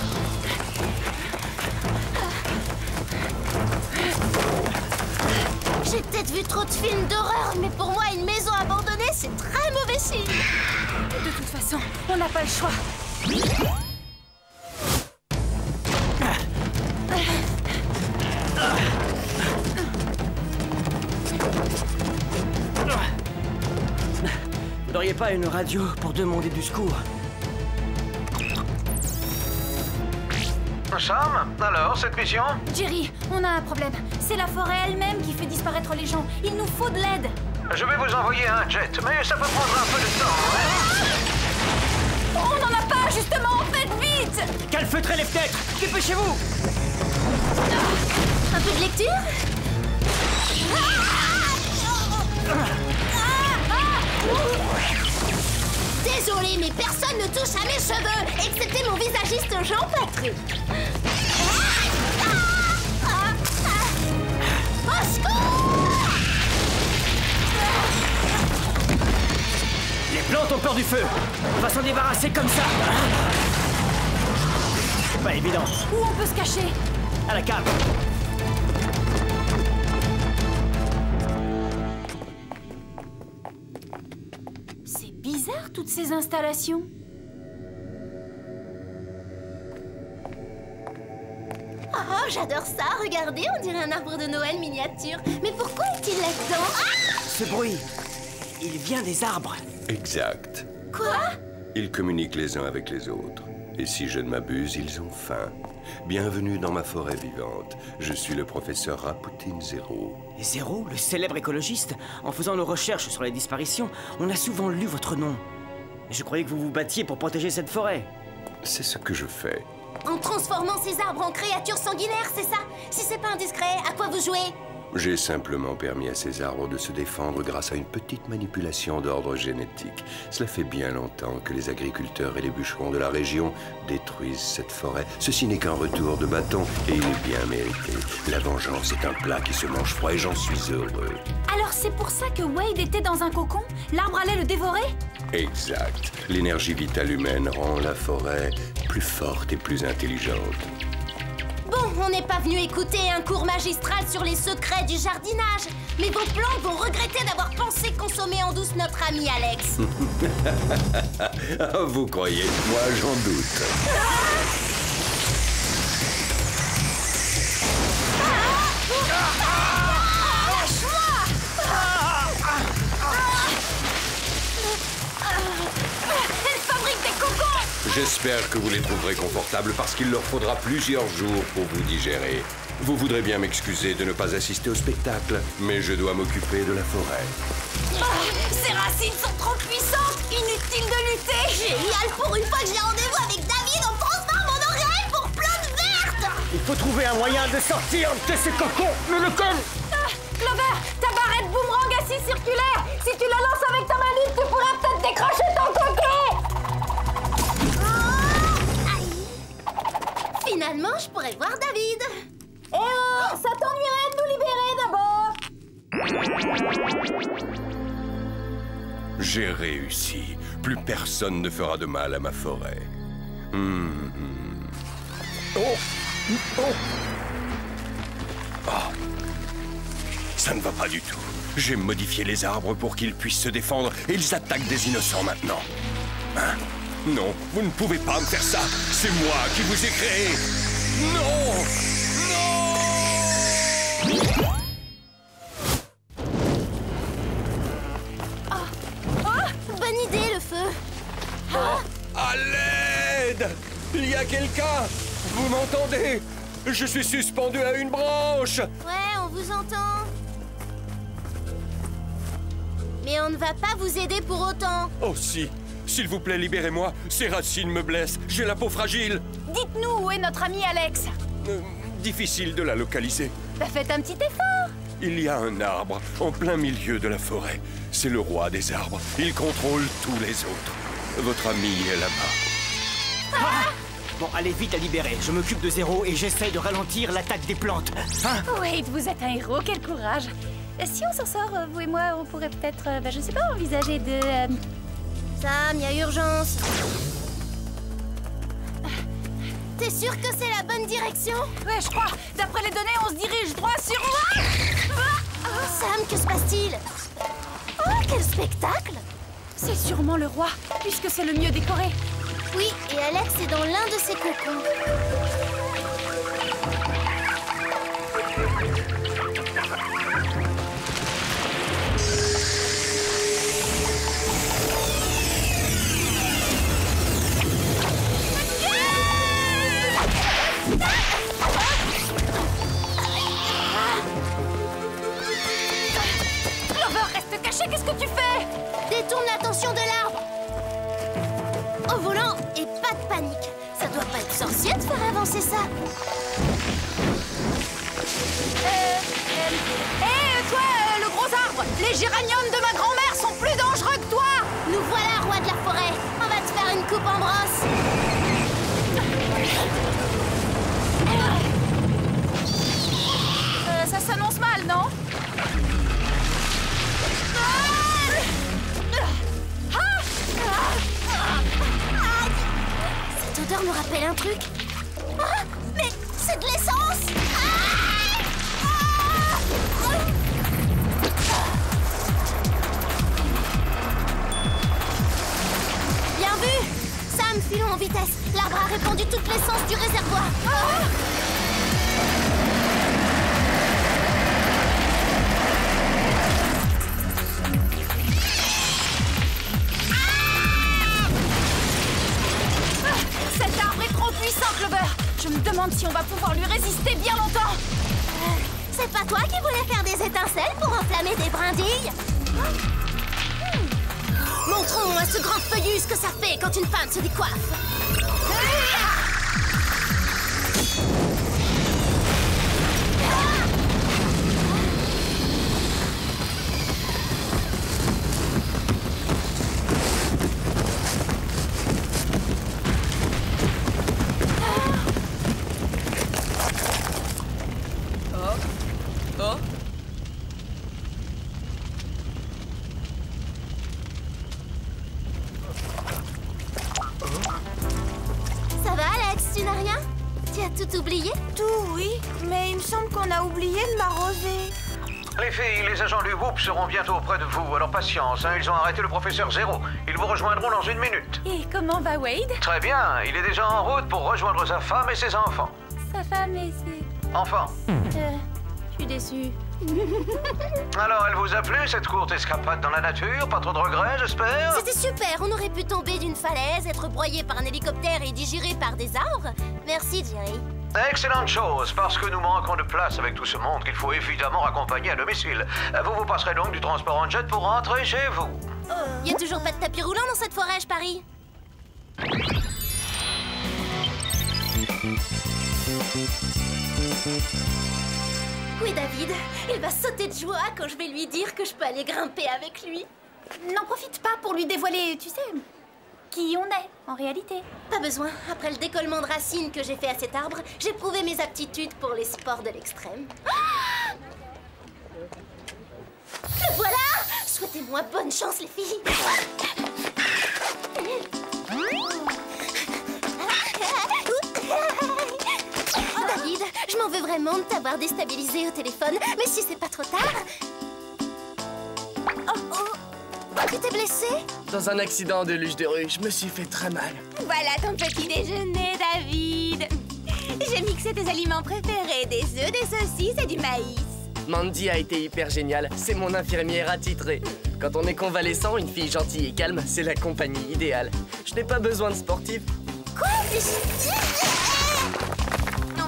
J'ai peut-être vu trop de films d'horreur, mais pour moi, une maison abandonnée, c'est très mauvais signe. De toute façon, on n'a pas le choix. Vous n'auriez pas une radio pour demander du secours? Sam, alors, cette mission? Jerry, on a un problème. C'est la forêt elle-même qui fait disparaître les gens. Il nous faut de l'aide. Je vais vous envoyer un jet, mais ça peut prendre un peu de temps. On n'en a pas, justement. Faites vite! Calfeutrez les fenêtres! Dépêchez-vous! Un peu de lecture? Désolé, mais personne ne touche à mes cheveux, excepté mon visagiste Jean Patrick. Au secours! Les plantes ont peur du feu! On va s'en débarrasser comme ça! C'est pas évident. Où on peut se cacher? À la cave! C'est bizarre bizarre, toutes ces installations. Oh, j'adore ça. Regardez, on dirait un arbre de Noël miniature. Mais pourquoi est-il là-dedans? Ce bruit, il vient des arbres. Exact. Quoi? Ils communiquent les uns avec les autres. Et si je ne m'abuse, ils ont faim. Bienvenue dans ma forêt vivante. Je suis le professeur Rapoutine Zéro. Zéro, le célèbre écologiste. En faisant nos recherches sur les disparitions, on a souvent lu votre nom. Je croyais que vous vous battiez pour protéger cette forêt. C'est ce que je fais. En transformant ces arbres en créatures sanguinaires, c'est ça? Si c'est pas indiscret, à quoi vous jouez? J'ai simplement permis à ces arbres de se défendre grâce à une petite manipulation d'ordre génétique. Cela fait bien longtemps que les agriculteurs et les bûcherons de la région détruisent cette forêt. Ceci n'est qu'un retour de bâton et il est bien mérité. La vengeance est un plat qui se mange froid et j'en suis heureux. Alors c'est pour ça que Wade était dans un cocon? L'arbre allait le dévorer? Exact. L'énergie vitale humaine rend la forêt plus forte et plus intelligente. Bon, on n'est pas venu écouter un cours magistral sur les secrets du jardinage. Mais vos plantes vont regretter d'avoir pensé consommer en douce notre ami Alex. Vous croyez? Moi, j'en doute. Elle fabrique des cocons! J'espère que vous les trouverez confortables parce qu'il leur faudra plusieurs jours pour vous digérer. Vous voudrez bien m'excuser de ne pas assister au spectacle, mais je dois m'occuper de la forêt. Ces racines sont trop puissantes. Inutile de lutter. Génial! Pour une fois que j'ai rendez-vous avec David, on transforme mon oreille pour plantes vertes! Il faut trouver un moyen de sortir de ces cocons, mais lequel? Clover, ta barrette boomerang à scie circulaire! Si tu la lances avec ta manip, tu pourras peut-être décrocher ton cocon! Finalement, je pourrais voir David. Eh oh! Ça t'ennuierait de nous libérer d'abord? J'ai réussi. Plus personne ne fera de mal à ma forêt. Ça ne va pas du tout. J'ai modifié les arbres pour qu'ils puissent se défendre et ils attaquent des innocents maintenant. Hein? Non, vous ne pouvez pas me faire ça. C'est moi qui vous ai créé. Non! Bonne idée, le feu. À l'aide! Il y a quelqu'un! Vous m'entendez? Je suis suspendu à une branche! Ouais, on vous entend. Mais on ne va pas vous aider pour autant. Oh si! S'il vous plaît, libérez-moi. Ces racines me blessent. J'ai la peau fragile. Dites-nous où est notre ami Alex? Difficile de la localiser. Bah faites un petit effort. Il y a un arbre en plein milieu de la forêt. C'est le roi des arbres. Il contrôle tous les autres. Votre ami est là-bas. Bon, allez vite à libérer. Je m'occupe de Zéro et j'essaye de ralentir l'attaque des plantes. Hein? Wade, vous êtes un héros, quel courage. Si on s'en sort, vous et moi, on pourrait peut-être, je sais pas, envisager de... Sam, y a urgence. T'es sûr que c'est la bonne direction? Ouais, je crois. D'après les données, on se dirige droit sur... Sam, que se passe-t-il? Oh, quel spectacle! C'est sûrement le roi, puisque c'est le mieux décoré. Oui, et Alex est dans l'un de ses cocons. Clover, reste caché, qu'est-ce que tu fais? Détourne l'attention de l'arbre. Au volant et pas de panique. Ça doit pas être sorcier de faire avancer ça. Toi, le gros arbre, les géraniums de ma grand-mère sont plus dangereux que toi. Nous voilà, roi de la forêt. On va te faire une coupe en brosse. Ça s'annonce mal, non? Cette odeur me rappelle un truc. Ah, mais c'est de l'essence! Filons en vitesse. L'arbre a répandu toute l'essence du réservoir. Oh! Cet arbre est trop puissant, Clover. Je me demande si on va pouvoir lui résister bien longtemps. C'est pas toi qui voulais faire des étincelles pour enflammer des brindilles? Montrons à ce grand feuillu ce que ça fait quand une femme se décoiffe. Ça va, Alex? Tu n'as rien? Tu as tout oublié? Tout, oui. Mais il me semble qu'on a oublié de m'arroser. Les filles, les agents du Whoop seront bientôt auprès de vous, alors patience, hein, ils ont arrêté le professeur Zéro. Ils vous rejoindront dans 1 minute. Et comment va Wade? Très bien, il est déjà en route pour rejoindre sa femme et ses enfants. Sa femme et ses... Enfants. Je suis déçue. Alors, elle vous a plu, cette courte escapade dans la nature? Pas trop de regrets, j'espère? C'était super, on aurait pu tomber d'une falaise, être broyé par un hélicoptère et digéré par des arbres. Merci, Jerry. Excellente chose, parce que nous manquons de place avec tout ce monde qu'il faut évidemment raccompagner à domicile. Vous passerez donc du transport en jet pour rentrer chez vous. Y a toujours pas de tapis roulant dans cette forêt, je parie. Oui, David, il va sauter de joie quand je vais lui dire que je peux aller grimper avec lui. N'en profite pas pour lui dévoiler, tu sais, qui on est, en réalité. Pas besoin. Après le décollement de racines que j'ai fait à cet arbre, j'ai prouvé mes aptitudes pour les sports de l'extrême. Ah! Le voilà! Souhaitez-moi bonne chance, les filles. Oh, David, je m'en veux vraiment de t'avoir déstabilisé au téléphone, mais si c'est pas trop tard... Tu t'es blessé? Dans un accident de luge de rue, je me suis fait très mal. Voilà ton petit déjeuner, David. J'ai mixé tes aliments préférés, des œufs, des saucisses et du maïs. Mandy a été hyper géniale, c'est mon infirmière attitrée. Quand on est convalescent, une fille gentille et calme, c'est la compagnie idéale. Je n'ai pas besoin de sportif. Quoi?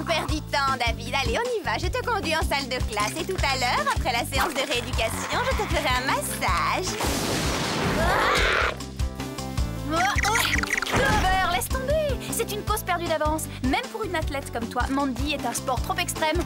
On perd du temps, David. Allez, on y va. Je te conduis en salle de classe et tout à l'heure, après la séance de rééducation, je te ferai un massage. Clover, laisse tomber. C'est une cause perdue d'avance. Même pour une athlète comme toi, Mandy est un sport trop extrême.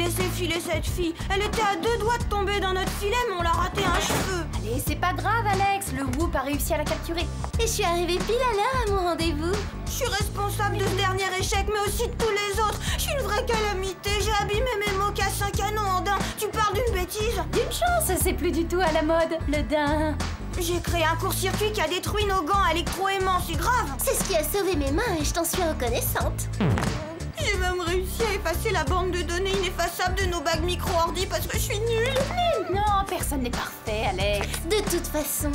laissé filer cette fille. Elle était à 2 doigts de tomber dans notre filet, mais on l'a raté un cheveu. Allez, c'est pas grave, Alex. Le Whoop a réussi à la capturer. Et je suis arrivée pile à l'heure à mon rendez-vous. Je suis responsable de ce dernier échec, mais aussi de tous les autres. Je suis une vraie calamité. J'ai abîmé mes mocassins canons en daim. Tu parles d'une bêtise? D'une chance, c'est plus du tout à la mode, le daim. J'ai créé un court-circuit qui a détruit nos gants électro-aimants, c'est grave. C'est ce qui a sauvé mes mains et je t'en suis reconnaissante. J'ai même réussi à effacer la bande de données ineffaçable de nos bagues micro-ordi parce que je suis nulle. Mais non, personne n'est parfait, Alex. De toute façon,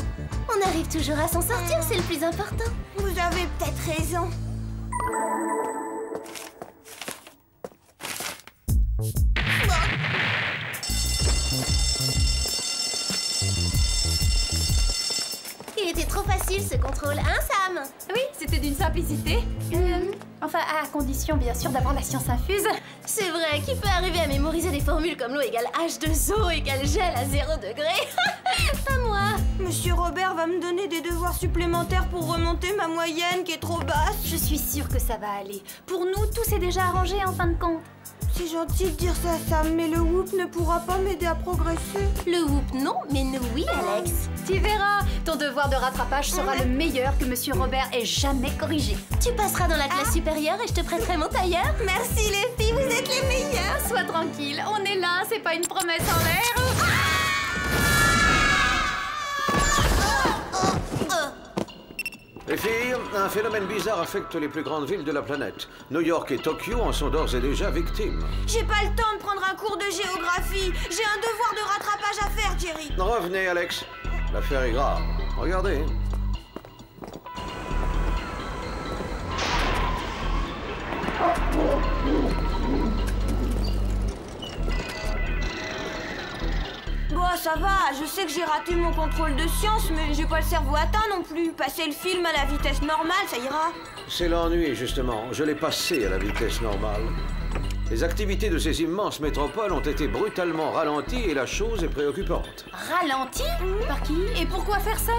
on arrive toujours à s'en sortir, c'est le plus important. Vous avez peut-être raison. Il était trop facile ce contrôle, hein Sam? Oui, c'était d'une simplicité. Enfin, à condition bien sûr d'avoir la science infuse. C'est vrai, qui peut arriver à mémoriser des formules comme l'eau égale H2O égale gel à 0 degré? Pas moi. Monsieur Robert va me donner des devoirs supplémentaires pour remonter ma moyenne qui est trop basse. Je suis sûre que ça va aller. Pour nous, tout s'est déjà arrangé en fin de compte. C'est gentil de dire ça, Sam, mais le Whoop ne pourra pas m'aider à progresser. Le Whoop non, mais nous oui, Alex. Tu verras, ton devoir de rattrapage sera le meilleur que Monsieur Robert ait jamais corrigé. Tu passeras dans la classe supérieure et je te prêterai mon tailleur. Merci les filles, vous êtes les meilleures. Sois tranquille, on est là, c'est pas une promesse en l'air. Les filles, un phénomène bizarre affecte les plus grandes villes de la planète. New York et Tokyo en sont d'ores et déjà victimes. J'ai pas le temps de prendre un cours de géographie. J'ai un devoir de rattrapage à faire, Jerry. Revenez, Alex. L'affaire est grave. Regardez. Bon, ça va, je sais que j'ai raté mon contrôle de science, mais j'ai pas le cerveau atteint non plus. Passer le film à la vitesse normale, ça ira. C'est l'ennui, justement. Je l'ai passé à la vitesse normale. Les activités de ces immenses métropoles ont été brutalement ralenties et la chose est préoccupante. Ralenties? Par qui? Et pourquoi faire ça?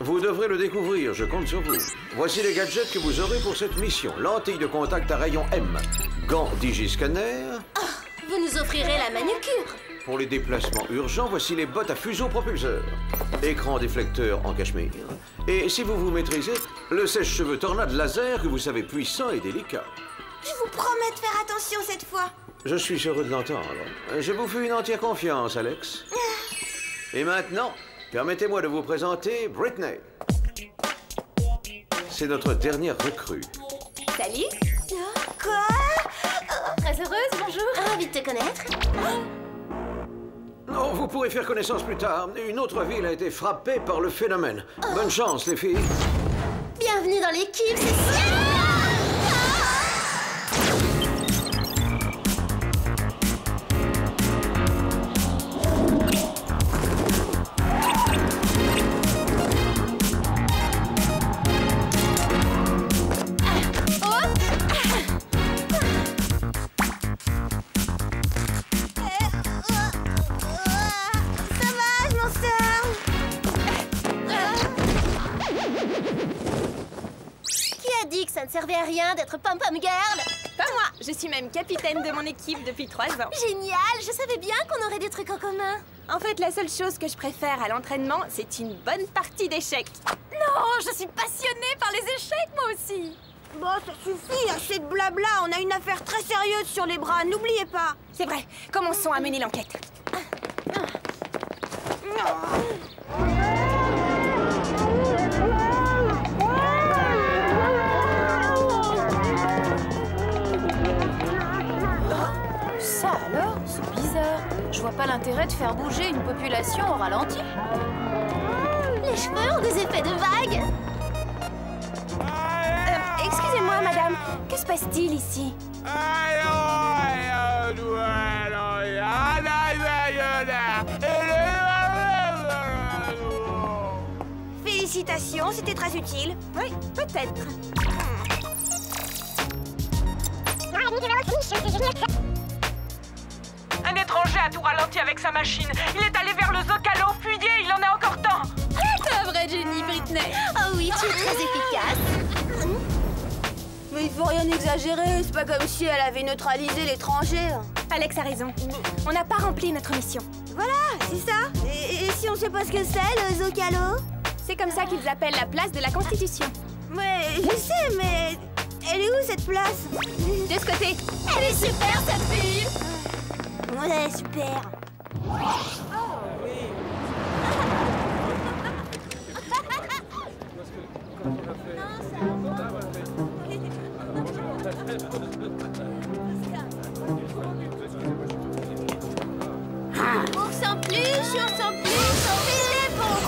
Vous devrez le découvrir, je compte sur vous. Voici les gadgets que vous aurez pour cette mission. Lentille de contact à rayon M, gants digiscanner. Oh, vous nous offrirez la manucure. Pour les déplacements urgents, voici les bottes à fuseau propulseur. Écran déflecteur en cachemire. Et si vous vous maîtrisez, le sèche-cheveux tornade laser que vous savez puissant et délicat. Je vous promets de faire attention cette fois. Je suis heureux de l'entendre. Je vous fais une entière confiance, Alex. Et maintenant, permettez-moi de vous présenter Britney. C'est notre dernière recrue. Salut. Quoi? Très heureuse, bonjour. Ravie de te connaître. Oh, vous pourrez faire connaissance plus tard. Une autre ville a été frappée par le phénomène. Bonne chance, les filles. Bienvenue dans l'équipe, c'est sûr. Ça ne servait à rien d'être pom-pom girl. Pas moi, je suis même capitaine de mon équipe depuis 3 ans. Génial, je savais bien qu'on aurait des trucs en commun. En fait, la seule chose que je préfère à l'entraînement, c'est une bonne partie d'échecs. Non, je suis passionnée par les échecs, moi aussi. Bon, ça suffit, assez de blabla. On a une affaire très sérieuse sur les bras, n'oubliez pas. C'est vrai, commençons à mener l'enquête. Ça alors, c'est bizarre. Je vois pas l'intérêt de faire bouger une population au ralenti. Les cheveux ont des effets de vague. Excusez-moi, madame, que se passe-t-il ici? Félicitations, c'était très utile. Oui, peut-être. Un étranger a tout ralenti avec sa machine. Il est allé vers le Zocalo, fuyez, il en a encore temps. T'es un vrai génie, Britney. Oh oui, tu es très efficace. Mais il faut rien exagérer, c'est pas comme si elle avait neutralisé l'étranger. Alex a raison. On n'a pas rempli notre mission. Voilà, c'est ça. Et si on sait pas ce que c'est, le Zocalo? C'est comme ça qu'ils appellent la place de la Constitution. Ouais, je sais, mais elle est où cette place? De ce côté. Elle est super cette fille. Ouais, super. On sent plus, on sent plus, on fait les bons.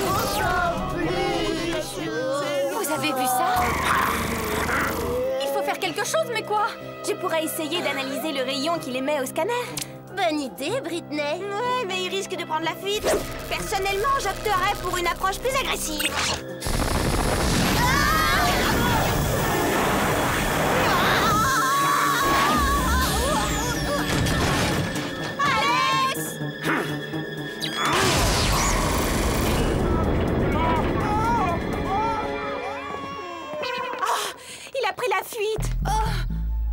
On sent plus. Vous avez vu ça? Il faut faire quelque chose, mais quoi? Je pourrais essayer d'analyser le rayon qu'il émet au scanner. Bonne idée, Britney. Ouais, mais il risque de prendre la fuite. Personnellement, j'opterais pour une approche plus agressive. La fuite. Oh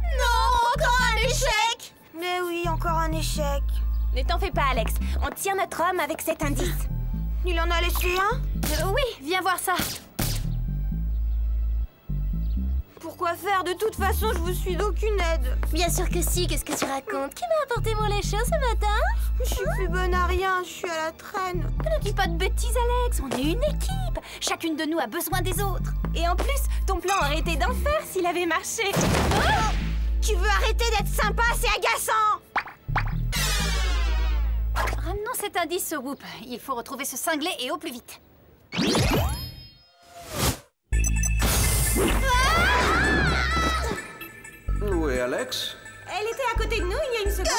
non, encore un échec. Mais oui, encore un échec. Ne t'en fais pas, Alex. On tire notre homme avec cet indice. Il en a laissé un? Oui, viens voir ça. Pourquoi faire? De toute façon, je vous suis d'aucune aide. Bien sûr que si, qu'est-ce que tu racontes? Qui m'a apporté mon lait chaud ce matin? Je suis plus bonne à rien, je suis à la traîne. Ne dis pas de bêtises, Alex, on est une équipe. Chacune de nous a besoin des autres. Et en plus, ton plan aurait été d'enfer s'il avait marché. Oh, tu veux arrêter d'être sympa, c'est agaçant. Ramenons cet indice au Whoop. Il faut retrouver ce cinglé et au plus vite. Où est Alex? Elle était à côté de nous il y a une seconde.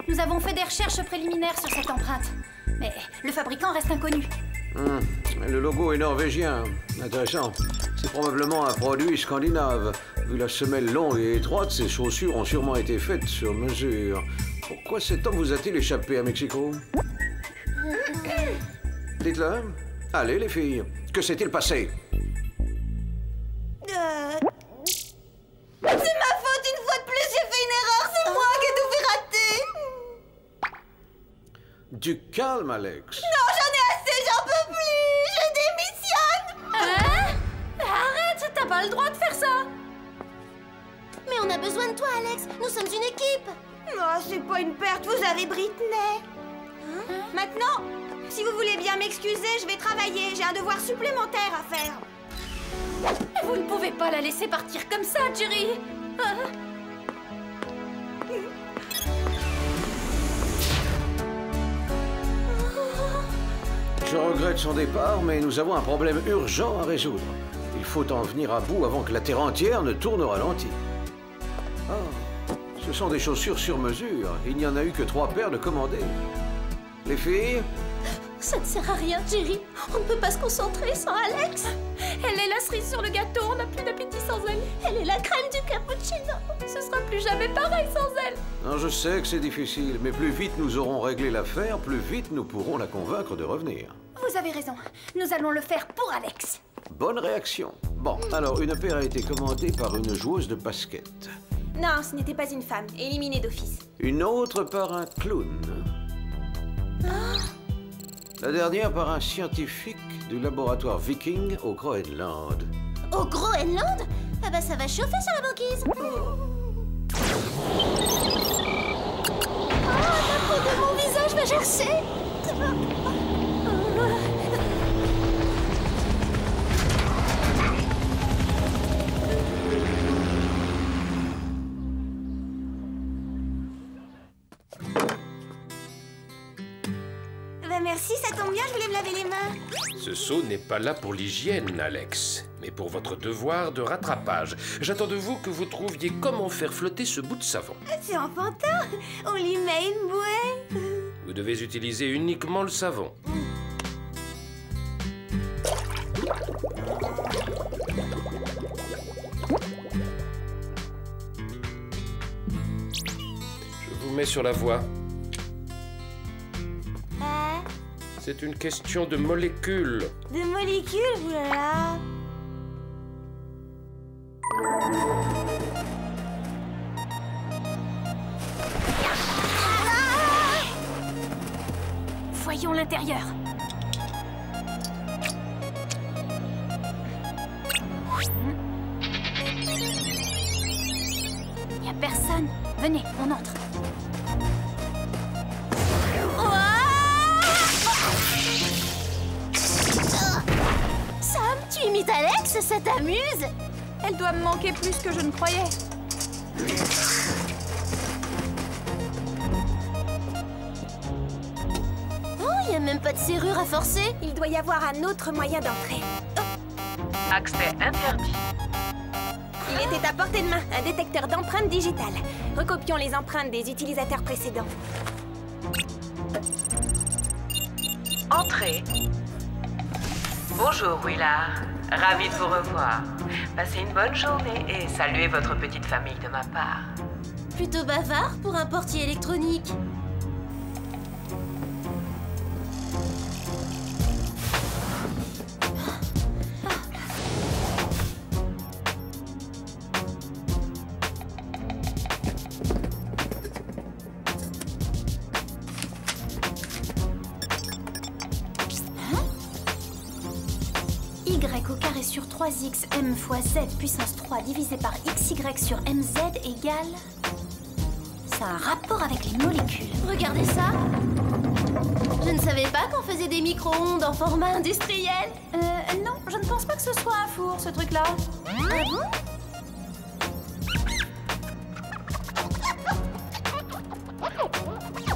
Nous avons fait des recherches préliminaires sur cette empreinte. Mais le fabricant reste inconnu. Le logo est norvégien. Intéressant. C'est probablement un produit scandinave. Vu la semelle longue et étroite, ces chaussures ont sûrement été faites sur mesure. Pourquoi cet homme vous a-t-il échappé à Mexico? Dites-le. Allez, les filles. Que s'est-il passé? C'est ma faute, une fois de plus, j'ai fait une erreur. C'est moi qui ai tout fait rater. Du calme, Alex. Non, j'en ai assez, j'en peux plus. Je démissionne. Hein? Arrête, t'as pas le droit de faire ça. Mais on a besoin de toi, Alex. Nous sommes une équipe. Non, c'est pas une perte, vous avez Britney. Maintenant, si vous voulez bien m'excuser, je vais travailler. J'ai un devoir supplémentaire à faire. Vous ne pouvez pas la laisser partir comme ça, Jerry. Je regrette son départ, mais nous avons un problème urgent à résoudre. Il faut en venir à bout avant que la Terre entière ne tourne au ralenti. Ah, ce sont des chaussures sur mesure. Il n'y en a eu que 3 paires de commandées. Les filles? Ça ne sert à rien, Jerry. On ne peut pas se concentrer sans Alex. Elle est la cerise sur le gâteau, on n'a plus d'appétit sans elle. Elle est la crème du cappuccino. Ce sera plus jamais pareil sans elle. Non, je sais que c'est difficile, mais plus vite nous aurons réglé l'affaire, plus vite nous pourrons la convaincre de revenir. Vous avez raison. Nous allons le faire pour Alex. Bonne réaction. Bon, alors une paire a été commandée par une joueuse de basket. Non, ce n'était pas une femme, éliminée d'office. Une autre par un clown. La dernière par un scientifique du laboratoire Viking au Groenland. Au Groenland? Ah bah ça va chauffer sur la banquise. Oh, la peau de mon visage va gercer. Merci, ça tombe bien, je voulais me laver les mains. Ce seau n'est pas là pour l'hygiène, Alex, mais pour votre devoir de rattrapage. J'attends de vous que vous trouviez comment faire flotter ce bout de savon. C'est enfantin. On lui met une bouée. Vous devez utiliser uniquement le savon. Je vous mets sur la voie. C'est une question de molécules. Des molécules, oulala. Voyons l'intérieur. Il n'y a personne. Venez, on entre. Sam, tu imites Alex, ça t'amuse? Elle doit me manquer plus que je ne croyais. Oh, il n'y a même pas de serrure à forcer. Il doit y avoir un autre moyen d'entrer. Accès interdit. Il était à portée de main, un détecteur d'empreintes digitales. Recopions les empreintes des utilisateurs précédents. Entrée. Bonjour Willard, ravi de vous revoir. Passez une bonne journée et saluez votre petite famille de ma part. Plutôt bavard pour un portier électronique. Y au carré sur 3x m fois z puissance 3 divisé par xy sur mz égale... Ça a un rapport avec les molécules. Regardez ça. Je ne savais pas qu'on faisait des micro-ondes en format industriel. Non, je ne pense pas que ce soit un four, ce truc-là. Ah bon?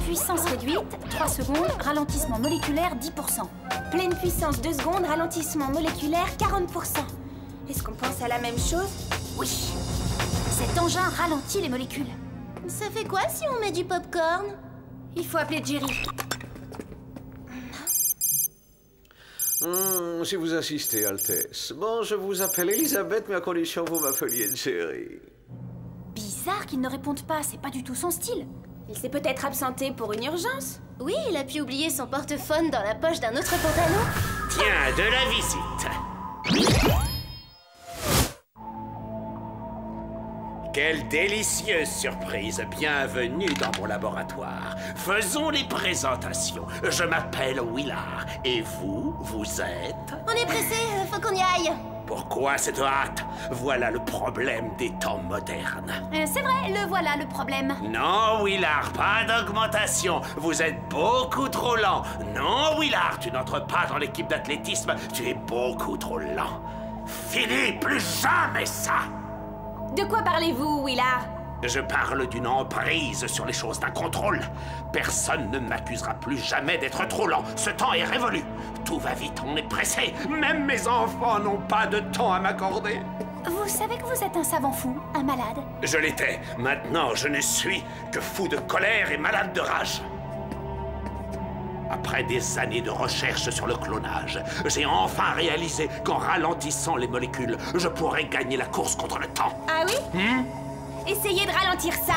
Puissance réduite, 3 secondes, ralentissement moléculaire 10%. Pleine puissance 2 secondes, ralentissement moléculaire 40%. Est-ce qu'on pense à la même chose? Oui. Cet engin ralentit les molécules. Ça fait quoi si on met du popcorn? Il faut appeler Jerry. Si vous insistez, Altesse. Bon, je vous appelle Elisabeth, mais à condition que vous m'appeliez Jerry. Bizarre qu'il ne réponde pas, c'est pas du tout son style. Il s'est peut-être absenté pour une urgence. Oui, il a pu oublier son portephone dans la poche d'un autre pantalon. Tiens, de la visite. Quelle délicieuse surprise. Bienvenue dans mon laboratoire. Faisons les présentations. Je m'appelle Willard. Et vous, vous êtes... On est pressé, faut qu'on y aille. Pourquoi cette hâte? Voilà le problème des temps modernes. C'est vrai, le voilà le problème. Non, Willard, pas d'augmentation. Vous êtes beaucoup trop lent. Non, Willard, tu n'entres pas dans l'équipe d'athlétisme. Tu es beaucoup trop lent. Fini, plus jamais ça. De quoi parlez-vous, Willard? Je parle d'une emprise sur les choses d'un contrôle. Personne ne m'accusera plus jamais d'être trop lent. Ce temps est révolu. Tout va vite, on est pressé. Même mes enfants n'ont pas de temps à m'accorder. Vous savez que vous êtes un savant fou, un malade? Je l'étais. Maintenant, je ne suis que fou de colère et malade de rage. Après des années de recherche sur le clonage, j'ai enfin réalisé qu'en ralentissant les molécules, je pourrais gagner la course contre le temps. Ah oui? Essayez de ralentir ça.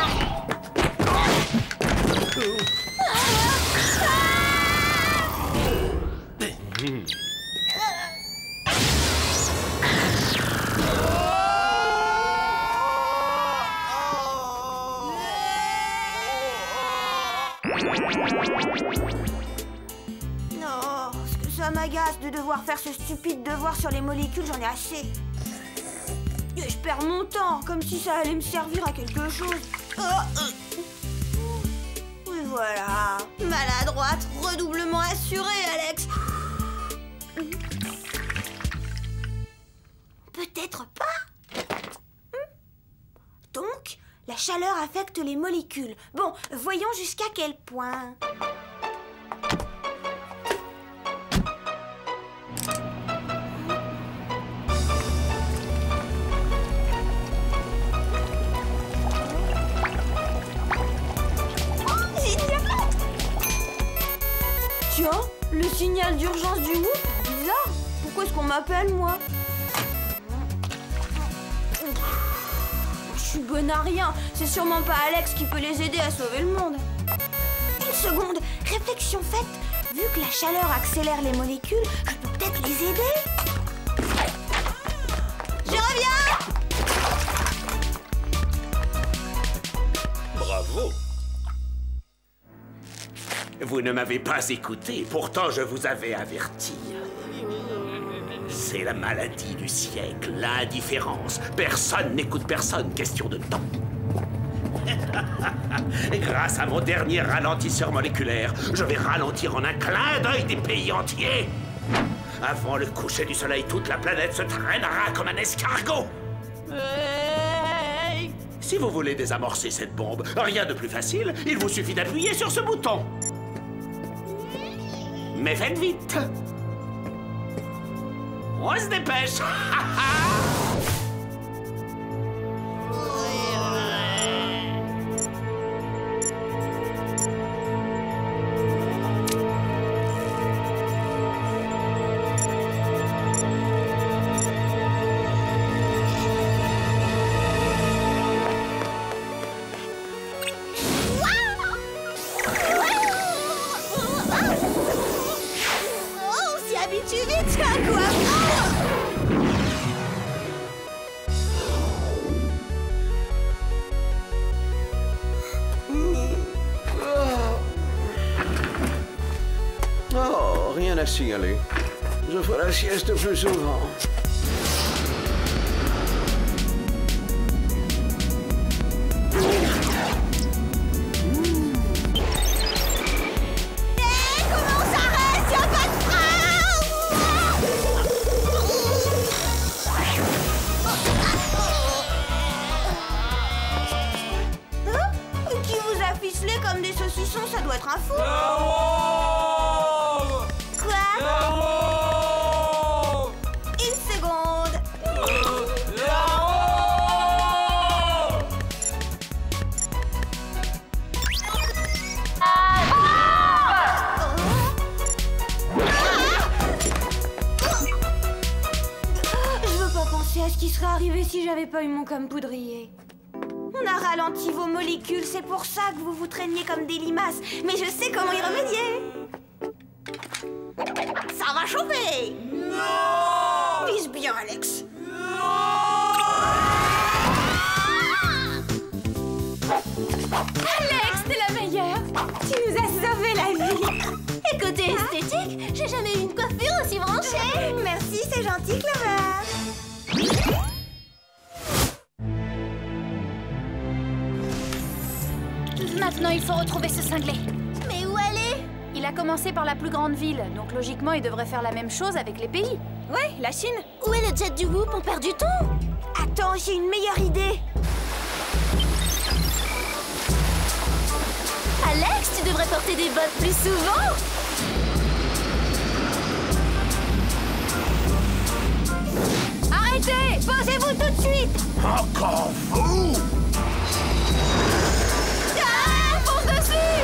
Non, ce que ça m'agace de devoir faire ce stupide devoir sur les molécules, j'en ai assez. Et je perds mon temps, comme si ça allait me servir à quelque chose. Et voilà. Maladroite, redoublement assuré, Alex. Peut-être pas. Donc, la chaleur affecte les molécules. Bon, voyons jusqu'à quel point. Tiens, le signal d'urgence du Whoop, bizarre. Pourquoi est-ce qu'on m'appelle, moi? Je suis bonne à rien. C'est sûrement pas Alex qui peut les aider à sauver le monde. Une seconde, Réflexion faite, vu que la chaleur accélère les molécules, je peux peut-être les aider. Je reviens! Bravo. Vous ne m'avez pas écouté, pourtant je vous avais averti. C'est la maladie du siècle, l'indifférence. Personne n'écoute personne, question de temps. Grâce à mon dernier ralentisseur moléculaire, je vais ralentir en un clin d'œil des pays entiers. Avant le coucher du soleil, toute la planète se traînera comme un escargot. Si vous voulez désamorcer cette bombe, rien de plus facile, il vous suffit d'appuyer sur ce bouton. Mais faites vite. On se dépêche. Oh, rien à signaler. Je ferai la sieste plus souvent. Comme des saucissons, ça doit être un fou. Quoi? Une seconde. Je veux pas penser à ce qui serait arrivé si j'avais pas eu mon comme poudrier. On a ralenti vos molécules, c'est pour ça que vous vous traîniez comme des limaces. Mais je sais comment y remédier. Ça va chauffer. Non! Vise bien, Alex. Alex, t'es la meilleure! Tu nous as sauvé la vie! Et côté esthétique, j'ai jamais eu une coiffure aussi branchée. Merci, c'est gentil, Clover. Maintenant, il faut retrouver ce cinglé. Mais où aller? Il a commencé par la plus grande ville, donc logiquement, il devrait faire la même chose avec les pays. Ouais, la Chine. Où est le jet du Whoop? On perd du temps. Attends, j'ai une meilleure idée. Alex, tu devrais porter des bottes plus souvent. Arrêtez! Posez-vous tout de suite! Encore vous! Ah! Fonce dessus!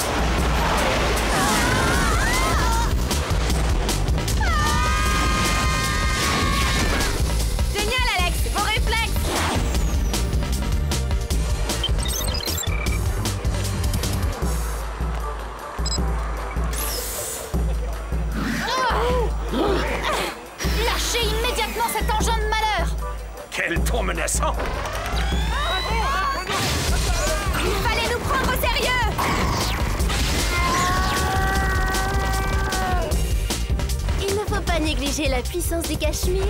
Génial, Alex! Vos réflexes! Lâchez immédiatement cet engin de malheur! Quel ton menaçant! Il fallait nous prendre au sérieux! Il ne faut pas négliger la puissance du Cachemire.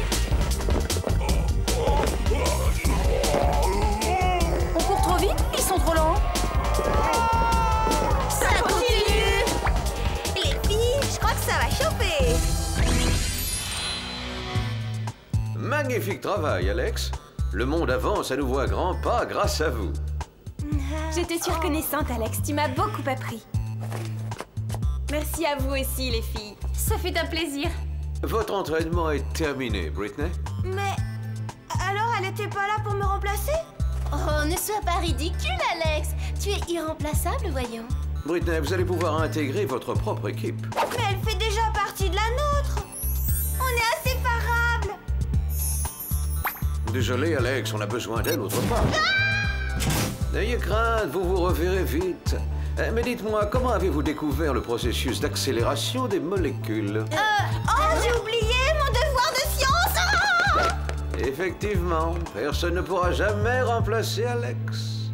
On court trop vite? Ils sont trop lents. Ça continue! Les filles, je crois que ça va chauffer! Magnifique travail, Alex. Le monde avance à nouveau à grands pas grâce à vous. Je te suis reconnaissante, Alex. Tu m'as beaucoup appris. Merci à vous aussi, les filles. Ça fait un plaisir. Votre entraînement est terminé, Britney. Mais... alors, elle était pas là pour me remplacer? Oh, ne sois pas ridicule, Alex. Tu es irremplaçable, voyons. Britney, vous allez pouvoir intégrer votre propre équipe. Mais elle fait déjà partie de la nôtre! On est inséparables! Désolé, Alex, on a besoin d'elle autre part. N'ayez crainte, vous vous reverrez vite. Mais dites-moi, comment avez-vous découvert le processus d'accélération des molécules? Oh, j'ai oublié mon devoir de science. Effectivement, personne ne pourra jamais remplacer Alex.